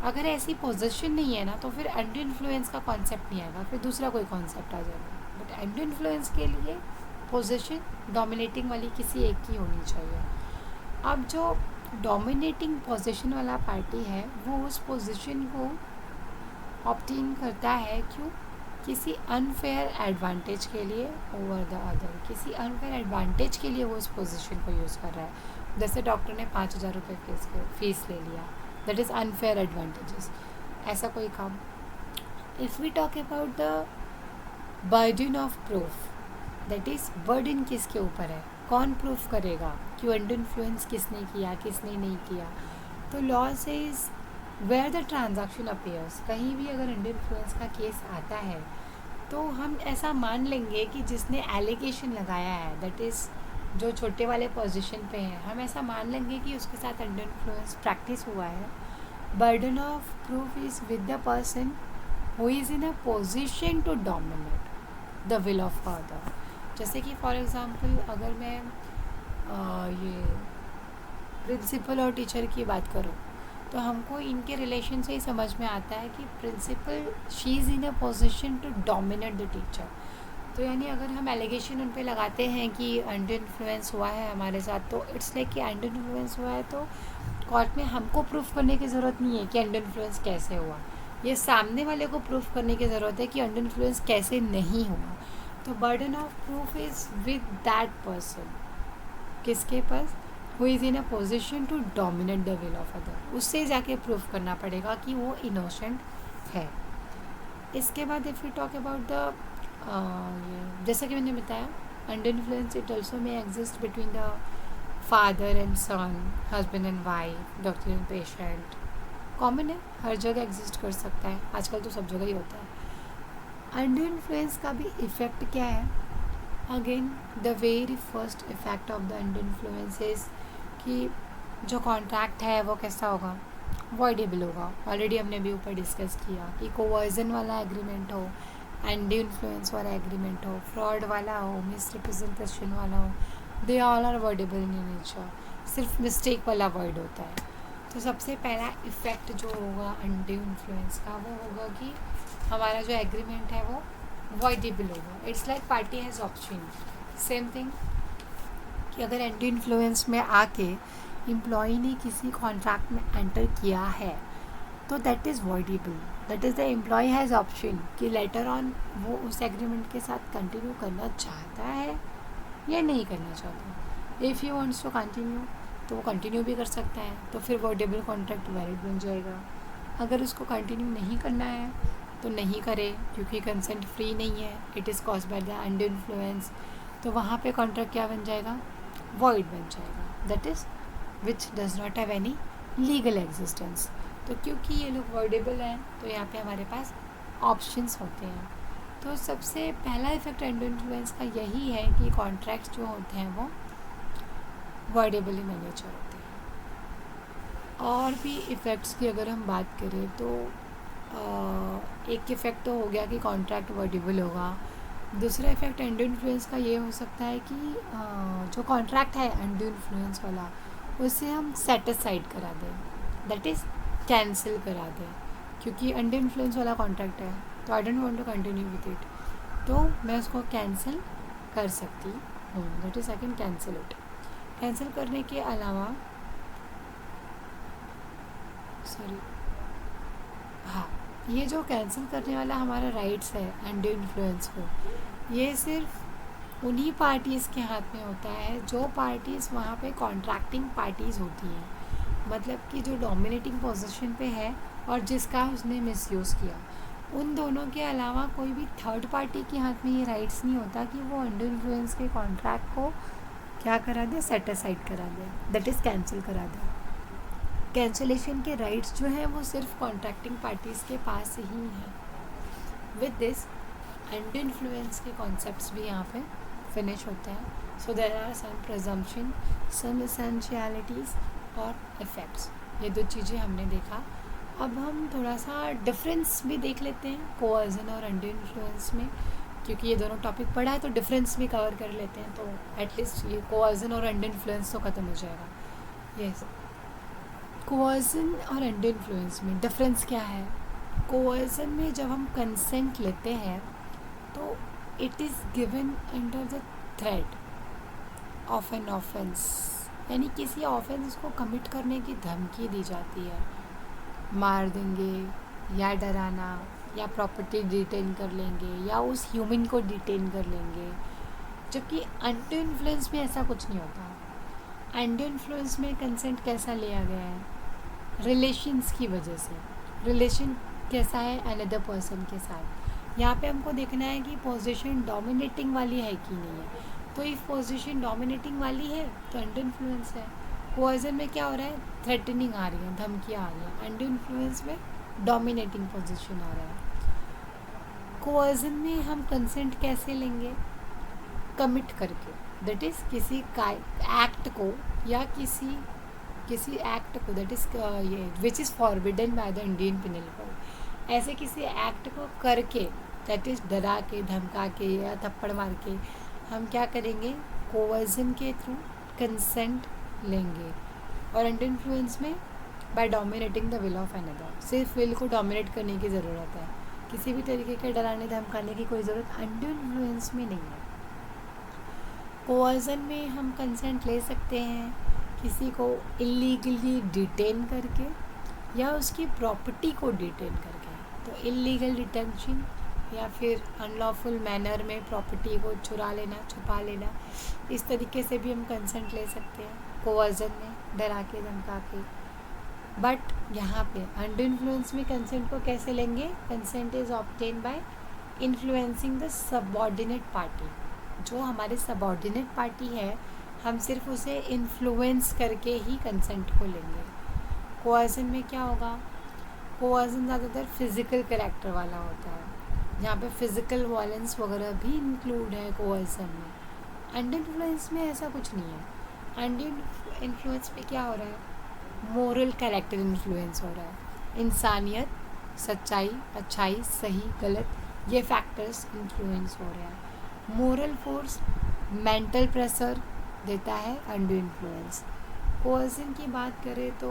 अगर ऐसी पोजीशन नहीं है ना, तो फिर अंडर इन्फ्लुएंस का कॉन्सेप्ट नहीं आएगा, फिर दूसरा कोई कॉन्सेप्ट आ जाएगा. बट अंडर इन्फ्लुएंस के लिए पोजीशन डोमिनेटिंग वाली किसी एक की होनी चाहिए. अब जो डोमिनेटिंग पोजीशन वाला पार्टी है वो उस पोजीशन को ऑब्टेन करता है, क्यों? किसी अनफेयर एडवांटेज के लिए ओवर द अदर. किसी अनफेयर एडवांटेज के लिए वो उस पोजीशन को यूज़ कर रहा है. जैसे डॉक्टर ने 5,000 रुपये फीस ले लिया, दैट इज़ अनफेयर एडवांटेजेस. ऐसा कोई काम. If we talk about the burden of proof, that is burden किसके ऊपर है, कौन प्रूफ करेगा कि अंडर इन्फ्लुएंस किसने किया किसने नहीं किया. तो law says where the transaction appears, कहीं भी अगर अंडर इन्फ्लुएंस का केस आता है तो हम ऐसा मान लेंगे कि जिसने एलिगेशन लगाया है, दैट इज़ जो छोटे वाले पोजीशन पे हैं, हम ऐसा मान लेंगे कि उसके साथ अंडर इन्फ्लुएंस प्रैक्टिस हुआ है. Burden of proof is with the person who is in a position to dominate the will of other. जैसे कि फॉर एग्ज़ाम्पल अगर मैं ये प्रिंसिपल और टीचर की बात करूँ, तो हमको इनके रिलेशन से ही समझ में आता है कि principal she is in a position to dominate the teacher. तो यानी अगर हम एलिगेशन उन पे लगाते हैं कि अंडर इन्फ्लुएंस हुआ है हमारे साथ, तो इट्स लाइक कि अंडर इन्फ्लुएंस हुआ है, तो कोर्ट में हमको प्रूफ करने की ज़रूरत नहीं है कि अंडर इन्फ्लुएंस कैसे हुआ. ये सामने वाले को प्रूफ करने की ज़रूरत है कि अंडर इन्फ्लुएंस कैसे नहीं हुआ. तो burden of proof is with that person. किसके पास? Who is in a position to dominate the will of other. उससे जाके प्रूफ करना पड़ेगा कि वो इनोसेंट है. इसके बाद if you talk about the जैसा कि मैंने बताया, under influence it also may exist between the father and son, husband and wife, doctor and patient. Common है, हर जगह एग्जिस्ट कर सकता है, आजकल तो सब जगह ही होता है. अंडर इन्फ्लुएंस का भी इफ़ेक्ट क्या है? Again the very first effect of the under influence is कि जो कॉन्ट्रैक्ट है वो कैसा होगा? वॉइडेबल होगा. ऑलरेडी हमने भी ऊपर डिस्कस किया कि कोवर्जन वाला एग्रीमेंट हो, अंडर इन्फ्लुएंस वाला एग्रीमेंट हो, फ्रॉड वाला हो, मिसरिप्रेजेंटेशन वाला हो, they all are voidable in nature. सिर्फ मिस्टेक वाला वर्ड होता है. तो सबसे पहला इफ़ेक्ट जो होगा अंडर इन्फ्लुएंस का वो होगा कि हमारा जो एग्रीमेंट है वो वॉइडेबल होगा. It's like party has option. Same thing कि अगर अंडर इन्फ्लुएंस में आके एम्प्लॉई ने किसी कॉन्ट्रैक्ट में एंटर किया है तो that is voidable. That is the employ has option कि लेटर ऑन वो उस एग्रीमेंट के साथ कंटिन्यू करना चाहता है या नहीं करना चाहता. If you wants to continue, तो वो कंटिन्यू भी कर सकता है, तो फिर वर्डेबल कॉन्ट्रैक्ट वैलिड बन जाएगा। अगर उसको कंटिन्यू नहीं करना है तो नहीं करे, क्योंकि कंसेंट फ्री नहीं है, it is caused by the under influence, तो वहाँ पे कॉन्ट्रैक्ट क्या बन जाएगा, वॉइड बन जाएगा, that is which does not have any legal existence. तो क्योंकि ये लोग वर्डेबल हैं तो यहाँ पे हमारे पास ऑप्शंस होते हैं। तो सबसे पहला इफेक्ट अंडर इन्फ्लुएंस का यही है कि कॉन्ट्रैक्ट्स जो होते हैं वो वर्डेबल इन नेचर होते हैं। और भी इफ़ेक्ट्स की अगर हम बात करें तो एक इफ़ेक्ट तो हो गया कि कॉन्ट्रैक्ट वर्डेबल होगा। दूसरा इफ़ेक्ट अंडर इन्फ्लुएंस का ये हो सकता है कि जो कॉन्ट्रैक्ट है अंडर इन्फ्लुएंस वाला उसे हम सेट असाइड करा दें, दैट इज़ कैंसिल करा दें, क्योंकि अंडर इन्फ्लुएंस वाला कॉन्ट्रैक्ट है तो I don't want to continue with it, तो मैं उसको कैंसिल कर सकती हूँ, that is I can cancel it. Cancel करने के अलावा हाँ, ये जो कैंसिल करने वाला हमारा राइट्स है अंडर इन्फ्लुएंस को, ये सिर्फ उन्हीं पार्टीज़ के हाथ में होता है जो पार्टीज़ वहाँ पे कॉन्ट्रैक्टिंग पार्टीज़ होती हैं, मतलब कि जो डोमिनेटिंग पोजीशन पे है और जिसका उसने मिसयूज़ किया। उन दोनों के अलावा कोई भी थर्ड पार्टी के हाथ में ये राइट्स नहीं होता कि वो अंडर इन्फ्लुएंस के कॉन्ट्रैक्ट को क्या करा दे, सेट असाइड करा दे, दैट इज़ कैंसिल करा दे। कैंसिलेशन के राइट्स जो हैं वो सिर्फ कॉन्ट्रैक्टिंग पार्टीज़ के पास ही हैं। विद दिस अंडर इन्फ्लुएंस के कॉन्सेप्ट्स भी यहाँ पे फिनिश होते हैं। So there are some presumption, some essentialities और इफ़ेक्ट्स, ये दो चीज़ें हमने देखा। अब हम थोड़ा सा डिफरेंस भी देख लेते हैं कोअर्जन और अंडर इन्फ्लुएंस में, क्योंकि ये दोनों टॉपिक पढ़ा है तो डिफरेंस भी कवर कर लेते हैं, तो एटलीस्ट ये कोअर्जन और अंडर इन्फ्लुएंस तो ख़त्म हो जाएगा। यस, कोअर्जन और अंडर इन्फ्लुएंस में डिफरेंस क्या है। कोअर्जन में जब हम कंसेंट लेते हैं तो it is given under the threat of an offence, यानी किसी ऑफेंस को कमिट करने की धमकी दी जाती है, मार देंगे या डराना या प्रॉपर्टी डिटेन कर लेंगे या उस ह्यूमन को डिटेन कर लेंगे, जबकि अंडर इन्फ्लुएंस में ऐसा कुछ नहीं होता। अंडर इन्फ्लुएंस में कंसेंट कैसा लिया गया है, रिलेशंस की वजह से। रिलेशन कैसा है, अनदर पर्सन के साथ। यहाँ पे हमको देखना है कि पोजीशन डोमिनेटिंग वाली है कि नहीं है, तो इफ पोजीशन डोमिनेटिंग वाली है तो अंडर इन्फ्लुएंस है। कोअर्जन में क्या हो रहा है, थ्रेटनिंग आ रही है, धमकियाँ आ रही हैं। अंडर इन्फ्लुएंस में डोमिनेटिंग पोजीशन आ रहा है। कोअर्जन में हम कंसेंट कैसे लेंगे, कमिट करके, दैट इज़ किसी का एक्ट को या किसी एक्ट को, दैट इज़ ये विच is forbidden by the Indian penal code, ऐसे किसी एक्ट को करके, दैट इज़ डरा के, धमका के या थप्पड़ मार के हम क्या करेंगे, कोअर्जन के थ्रू कंसेंट लेंगे। और अंडर इन्फ्लुएंस में by dominating the will of another, सिर्फ विल को डोमिनेट करने की ज़रूरत है, किसी भी तरीके के डराने धमकाने की कोई ज़रूरत अंडर इन्फ्लुएंस में नहीं है। कोअर्जन में हम कंसेंट ले सकते हैं किसी को इलीगली डिटेन करके या उसकी प्रॉपर्टी को डिटेन करके, तो इलीगल डिटेंशन या फिर अनलॉफुल मैनर में प्रॉपर्टी को चुरा लेना, छुपा लेना, इस तरीके से भी हम कंसेंट ले सकते हैं कोअर्जन में, डरा के धमका के। बट यहाँ पे अंडर इन्फ्लुएंस में कंसेंट को कैसे लेंगे, consent is obtain bye influencing the subordinate party. जो हमारे सबऑर्डिनेट पार्टी है हम सिर्फ उसे इन्फ्लुएंस करके ही कंसेंट को लेंगे। कोअर्जन में क्या होगा, कोअर्जन ज़्यादातर फिज़िकल कैरेक्टर वाला होता है, यहाँ पे फिज़िकल वायलेंस वगैरह भी इंक्लूड है कोअर्जन में। अंडर इन्फ्लुएंस में ऐसा कुछ नहीं है। अंडर इन्फ्लुएंस में क्या हो रहा है, मोरल कैरेक्टर इन्फ्लुएंस हो रहा है, इंसानियत, सच्चाई, अच्छाई, सही गलत, ये फैक्टर्स इन्फ्लुएंस हो रहे हैं। मोरल फोर्स, मेंटल प्रेशर देता है अंडर इन्फ्लुएंस। कोअर्जन की बात करें तो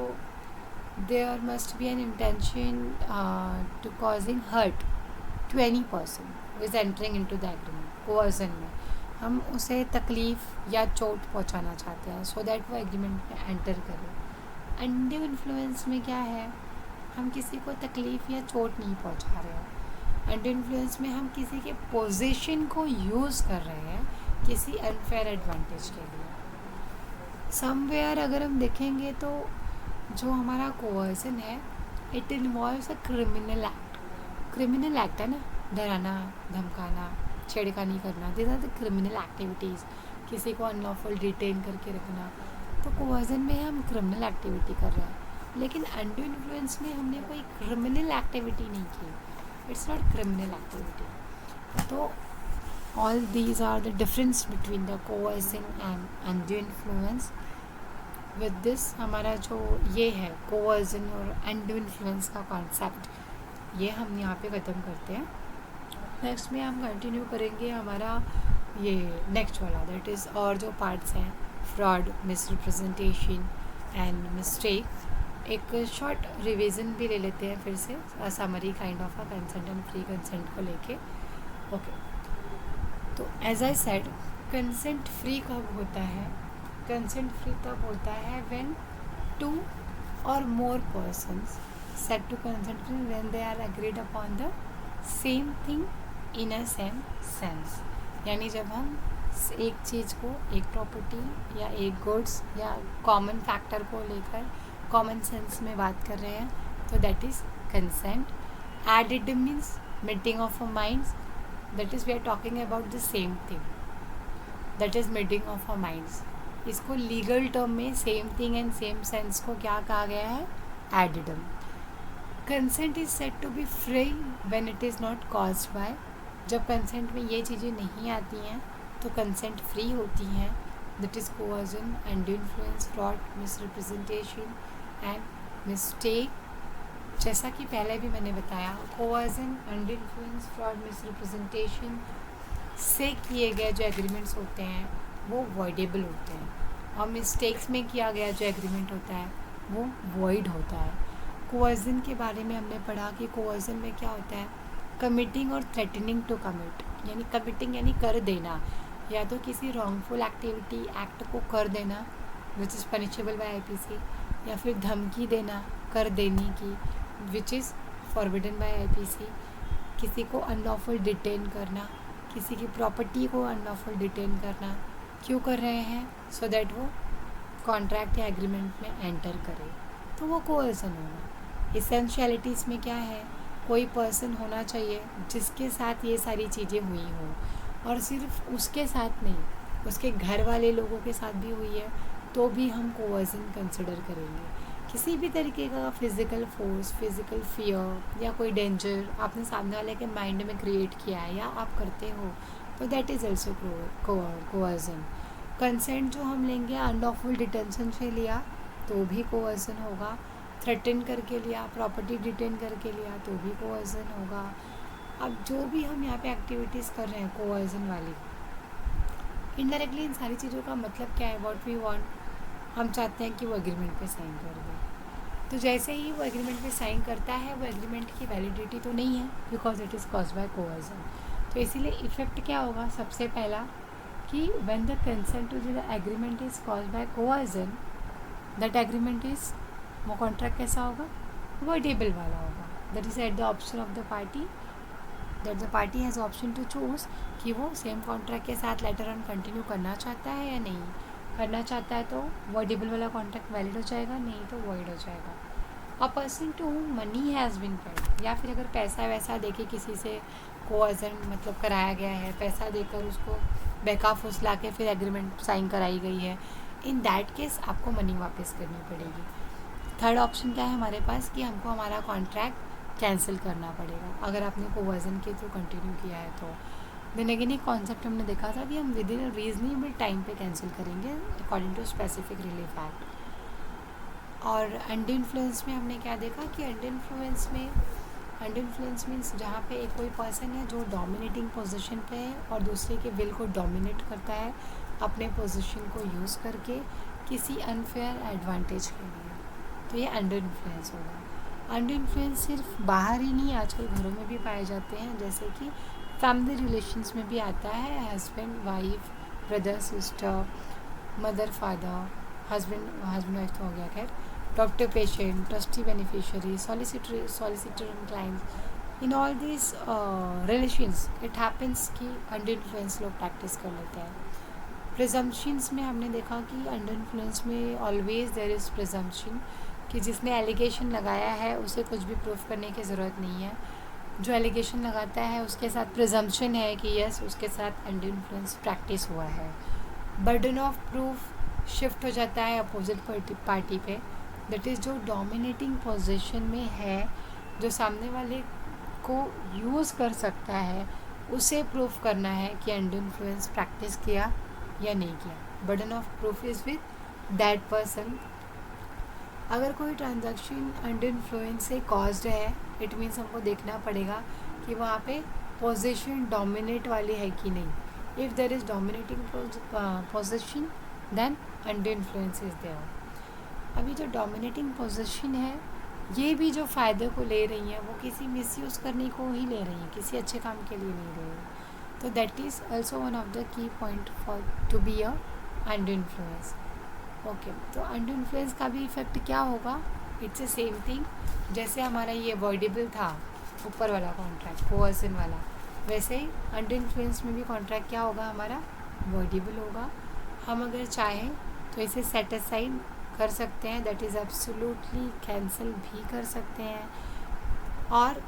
there must be an intention to causing hurt to any person who is entering into the agreement. Coercion में हम उसे तकलीफ़ या चोट पहुंचाना चाहते हैं सो दैट वो एग्रीमेंट में एंटर करे। अंडर इन्फ्लुएंस में क्या है, हम किसी को तकलीफ़ या चोट नहीं पहुंचा रहे हैं। अंडर इन्फ्लुएंस में हम किसी के पोजीशन को यूज़ कर रहे हैं किसी अनफेयर एडवांटेज के लिए। समवेयर अगर हम देखेंगे तो जो हमारा कोवर्जन है, it involves a criminal act. Criminal act है ना, डराना, धमकाना, छेड़खानी करना, this are the criminal activities. किसी को अनलॉफुल डिटेन करके रखना, तो कोवर्जन में हम क्रिमिनल एक्टिविटी कर रहे हैं। लेकिन अंडू इन्फ्लुएंस में हमने कोई क्रिमिनल एक्टिविटी नहीं की, इट्स नॉट क्रिमिनल एक्टिविटी। तो all these are the difference between the coercion and undue influence. With this हमारा जो ये है कोवर्जन और अंडू इन्फ्लुएंस का कॉन्सेप्ट, ये हम यहाँ पे ख़त्म करते हैं। नेक्स्ट में हम कंटिन्यू करेंगे हमारा ये नेक्स्ट वाला, दैट इज़ और जो पार्ट्स हैं, फ्रॉड, मिसरिप्रेजेंटेशन एंड मिस्टेक। एक शॉर्ट रिवीजन भी ले लेते हैं फिर से, summary kind of a consent and free consent को लेके। ओके, तो as I said, consent free कब होता है? कंसेंट फ्री तब होता है when two or more persons set to consent free when they are agreed upon the same thing in a same sense. यानी जब हम एक चीज़ को, एक प्रॉपर्टी या एक गुड्स या कॉमन फैक्टर को लेकर कॉमन सेंस में बात कर रहे हैं, तो that is consent. Ad idem means meeting of a minds, that is we are talking about the same thing, that is meeting of a minds. इसको लीगल टर्म में same thing and same sense को क्या कहा गया है? Ad idem. Consent is said to be free when it is not caused by. जब consent में ये चीज़ें नहीं आती हैं तो कंसेंट फ्री होती हैं। That is coercion, undue influence, fraud, misrepresentation and mistake. जैसा कि पहले भी मैंने बताया, coercion, undue influence, fraud, misrepresentation से किए गए जो एग्रीमेंट्स होते हैं वो वॉइडेबल होते हैं, और मिस्टेक्स में किया गया जो एग्रीमेंट होता है वो वॉइड होता है। कोवर्जन के बारे में हमने पढ़ा कि कोवर्जन में क्या होता है? Committing or threatening to commit, यानी कमिटिंग यानी कर देना, या तो किसी रॉन्गफुल एक्टिविटी, एक्ट को कर देना which is punishable by IPC, या फिर धमकी देना कर देने की which is forbidden by IPC. किसी को अनलॉफुल डिटेन करना, किसी की प्रॉपर्टी को अनलॉफुल डिटेन करना, क्यों कर रहे हैं? सो दैट वो कॉन्ट्रैक्ट या एग्रीमेंट में एंटर करे, तो वो कोवर्जन होगा। इसेंशियलिटीज़ में क्या है? कोई पर्सन होना चाहिए जिसके साथ ये सारी चीज़ें हुई हों, और सिर्फ उसके साथ नहीं, उसके घर वाले लोगों के साथ भी हुई है तो भी हम कोवर्जन कंसिडर करेंगे। किसी भी तरीके का फिज़िकल फोर्स, फिज़िकल फियर या कोई डेंजर आपने सामने वाले के माइंड में क्रिएट किया है या आप करते हो, तो that is also coercion. Consent जो हम लेंगे अनलॉफुल डिटेंशन से लिया तो भी कोवर्जन होगा, थ्रेटन करके लिया, प्रॉपर्टी डिटेन करके लिया तो भी कोवर्जन होगा। अब जो भी हम यहाँ पे एक्टिविटीज़ कर रहे हैं कोवर्जन वाली, इनडायरेक्टली इन सारी चीज़ों का मतलब क्या है? व्हाट वी वांट, हम चाहते हैं कि वो एग्रीमेंट पे साइन कर दे। तो जैसे ही वो एग्रीमेंट पे साइन करता है, वो एग्रीमेंट की वैलिडिटी तो नहीं है because it is caused by coercion. तो इसीलिए इफ़ेक्ट क्या होगा? सबसे पहला कि when the consent to the agreement is caused by coercion, that agreement is, वो कॉन्ट्रैक्ट कैसा होगा? वॉइडेबल वाला होगा। That is at the option of the party, that the party has option to choose कि वो सेम कॉन्ट्रैक्ट के साथ later on continue करना चाहता है या नहीं। करना चाहता है तो वॉइडेबल वाला कॉन्ट्रैक्ट वैलिड हो जाएगा, नहीं तो वॉइड हो जाएगा। A person to whom money has been paid, या फिर अगर पैसा वैसा देके किसी से कोवर्जन मतलब कराया गया है, पैसा देकर उसको बेका फुसला के फिर एग्रीमेंट साइन कराई गई है, इन दैट केस आपको मनी वापस करनी पड़ेगी। थर्ड ऑप्शन क्या है हमारे पास कि हमको हमारा कॉन्ट्रैक्ट कैंसिल करना पड़ेगा अगर आपने कोवर्जन के थ्रू कंटिन्यू किया है तो। देन अगेन एक कॉन्सेप्ट हमने देखा था कि हम विद इन रीजनेबल टाइम पे कैंसिल करेंगे according to specific relief act. और अंडू इन्फ्लुएंस में हमने क्या देखा कि अंडू इन्फ्लुएंस मीन्स जहाँ पे एक कोई पर्सन है जो डोमिनेटिंग पोजीशन पे है और दूसरे के विल को डोमिनेट करता है अपने पोजीशन को यूज़ करके किसी अनफेयर एडवांटेज के लिए, तो ये अंडू इन्फ्लुएंस होगा। अंडू इन्फ्लुएंस सिर्फ बाहर ही नहीं, आजकल घरों में भी पाए जाते हैं, जैसे कि फैमिली रिलेशंस में भी आता है, husband wife, brother sister, mother father, husband wife तो हो गया खैर, doctor patient, trustee beneficiary, solicitor and clients. In all this relations it happens कि अंडू इन्फ्लुएंस लोग प्रैक्टिस कर लेते हैं। प्रिजम्पशंस में हमने देखा कि अंडर इन्फ्लुएंस में ऑलवेज देयर इज़ प्रिजम्पशन कि जिसने एलिगेशन लगाया है उसे कुछ भी प्रूफ करने की ज़रूरत नहीं है। जो एलिगेशन लगाता है उसके साथ प्रिजम्पशन है कि यस उसके साथ अंडर इन्फ्लुएंस प्रैक्टिस हुआ है। बर्डन ऑफ प्रूफ शिफ्ट हो जाता है अपोजिट पार्टी पे, दैट इज़ जो डोमिनेटिंग पोजीशन में है, जो सामने वाले को यूज़ कर सकता है, उसे प्रूफ करना है कि अंडर इन्फ्लुएंस प्रैक्टिस किया या नहीं किया। Burden of proof is with that person. अगर कोई ट्रांजैक्शन अंडर इन्फ्लुएंस से कॉज्ड है, इट मीन्स हमको देखना पड़ेगा कि वहाँ पे पोजीशन डोमिनेट वाली है कि नहीं। If there is dominating position then under influence is there. अभी जो डोमिनेटिंग पोजीशन है, ये भी जो फ़ायदे को ले रही हैं वो किसी मिसयूज़ करने को ही ले रही हैं, किसी अच्छे काम के लिए नहीं ले रही। तो that is also one of the key point for to be a under influence. Okay, तो अंडर इन्फ्लुएंस का भी इफेक्ट क्या होगा? इट्स ए सेम थिंग जैसे हमारा ये अवॉइडेबल था ऊपर वाला कॉन्ट्रैक्ट कोअर्सन वाला, वैसे ही अंडर इन्फ्लुएंस में भी कॉन्ट्रैक्ट क्या होगा हमारा? अवॉइडेबल होगा। हम अगर चाहें तो इसे सेट असाइड कर सकते हैं, दैट इज़ एब्सोल्युटली कैंसिल भी कर सकते हैं। और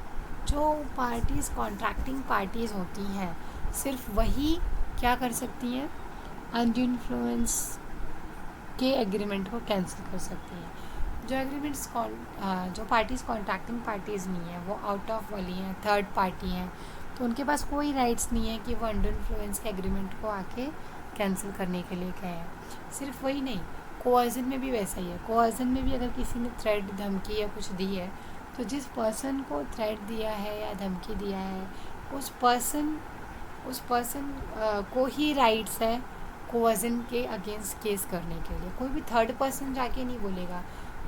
जो पार्टीज़ कॉन्ट्रैक्टिंग पार्टीज़ होती हैं सिर्फ वही क्या कर सकती हैं? अंडर इन्फ्लुएंस के एग्रीमेंट को कैंसिल कर सकती हैं। जो एग्रीमेंट्स जो पार्टीज़ कॉन्ट्रैक्टिंग पार्टीज़ नहीं हैं, वो आउट ऑफ वाली हैं, थर्ड पार्टी हैं, तो उनके पास कोई राइट्स नहीं है कि वो अंडर इन्फ्लुएंस के एग्रीमेंट को आके कैंसिल करने के लिए कहें। सिर्फ वही नहीं, कोअर्जन में भी वैसा ही है। कोअर्जन में भी अगर किसी ने थ्रेट, धमकी या कुछ दी है, तो जिस पर्सन को थ्रेट दिया है या धमकी दिया है उस पर्सन को ही राइट्स है कोअर्जन के अगेंस्ट केस करने के लिए। कोई भी थर्ड पर्सन जाके नहीं बोलेगा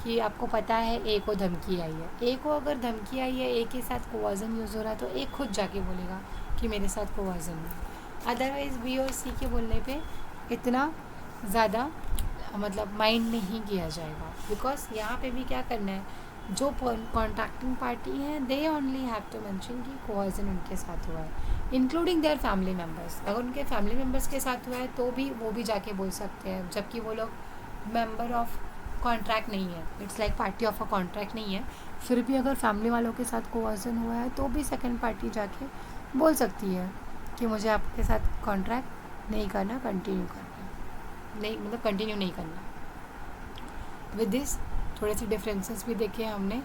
कि आपको पता है ए को धमकी आई है। ए को अगर धमकी आई है, ए के साथ कोअर्जन यूज़ हो रहा है, तो ए खुद जाके बोलेगा कि मेरे साथ कोअर्जन है। अदरवाइज़ बी और सी के बोलने पे इतना ज़्यादा मतलब माइंड नहीं किया जाएगा, बिकॉज यहाँ पे भी क्या करना है, जो कॉन्ट्रैक्टिंग पार्टी है they only have to mention कि कोअर्जन उनके साथ हुआ है, इंक्लूडिंग देयर फैमिली मेम्बर्स। अगर उनके फैमिली मेम्बर्स के साथ हुआ है तो भी वो भी जाके बोल सकते हैं, जबकि वो लोग मेंबर ऑफ कॉन्ट्रैक्ट नहीं है, it's like party of a contract नहीं है। फिर भी अगर फैमिली वालों के साथ कोअर्जन हुआ है तो भी सेकेंड पार्टी जाके बोल सकती है कि मुझे आपके साथ कॉन्ट्रैक्ट नहीं करना, कंटिन्यू करना, नहीं मतलब कंटिन्यू नहीं करना। विद दिस थोड़े से डिफरेंसेस भी देखे हमने,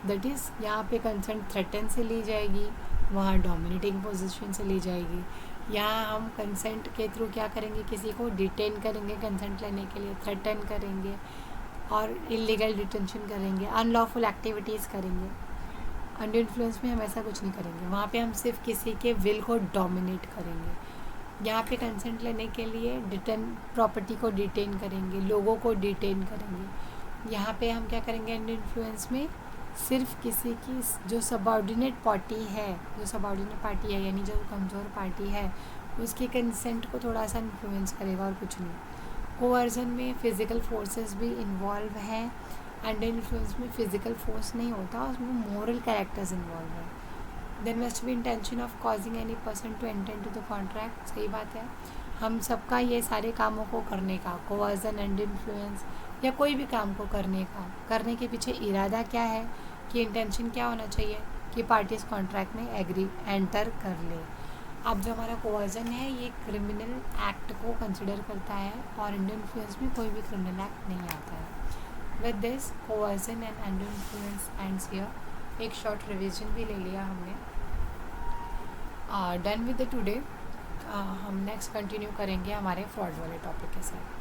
दैट इज़ यहाँ पे कंसेंट थ्रेटन से ली जाएगी, वहाँ डोमिनेटिंग पोजीशन से ली जाएगी। यहाँ हम कंसेंट के थ्रू क्या करेंगे, किसी को डिटेन करेंगे कंसेंट लेने के लिए, थ्रेटन करेंगे और इलीगल डिटेंशन करेंगे, अनलॉफुल एक्टिविटीज़ करेंगे। अंडर इन्फ्लुएंस में हम ऐसा कुछ नहीं करेंगे, वहाँ पे हम सिर्फ किसी के विल को डोमिनेट करेंगे। यहाँ पे कंसेंट लेने के लिए प्रॉपर्टी को डिटेन करेंगे, लोगों को डिटेन करेंगे। यहाँ पे हम क्या करेंगे अंडर इन्फ्लुएंस में, सिर्फ किसी की जो सबऑर्डिनेट पार्टी है, यानी जो कमज़ोर पार्टी है, उसके कंसेंट को थोड़ा सा इन्फ्लुएंस करेगा और कुछ नहीं। कोअर्जन में फ़िज़िकल फोर्सेस भी इन्वॉल्व हैं, अंडर इन्फ्लुएंस में फ़िज़िकल फोर्स नहीं होता, उसमें मोरल कैरेक्टर्स इन्वॉल्व है। There must be intention of causing any person to enter into the contract. सही बात है, हम सबका ये सारे कामों को करने का, कोअर्जन, अंडर इन्फ्लुएंस या कोई भी काम को करने के पीछे इरादा क्या है, कि इंटेंशन क्या होना चाहिए कि पार्टीज कॉन्ट्रैक्ट में एंटर कर ले। अब जो हमारा कोअर्जन है ये क्रिमिनल एक्ट को कंसिडर करता है और अंडर इन्फ्लुएंस में कोई भी क्रिमिनल एक्ट नहीं आता है। With this coercion and under influence ends here. एक शॉर्ट रिवीजन भी ले लिया हमने। Done with the today. हम नेक्स्ट कंटिन्यू करेंगे हमारे फ्रॉड वाले टॉपिक के साथ।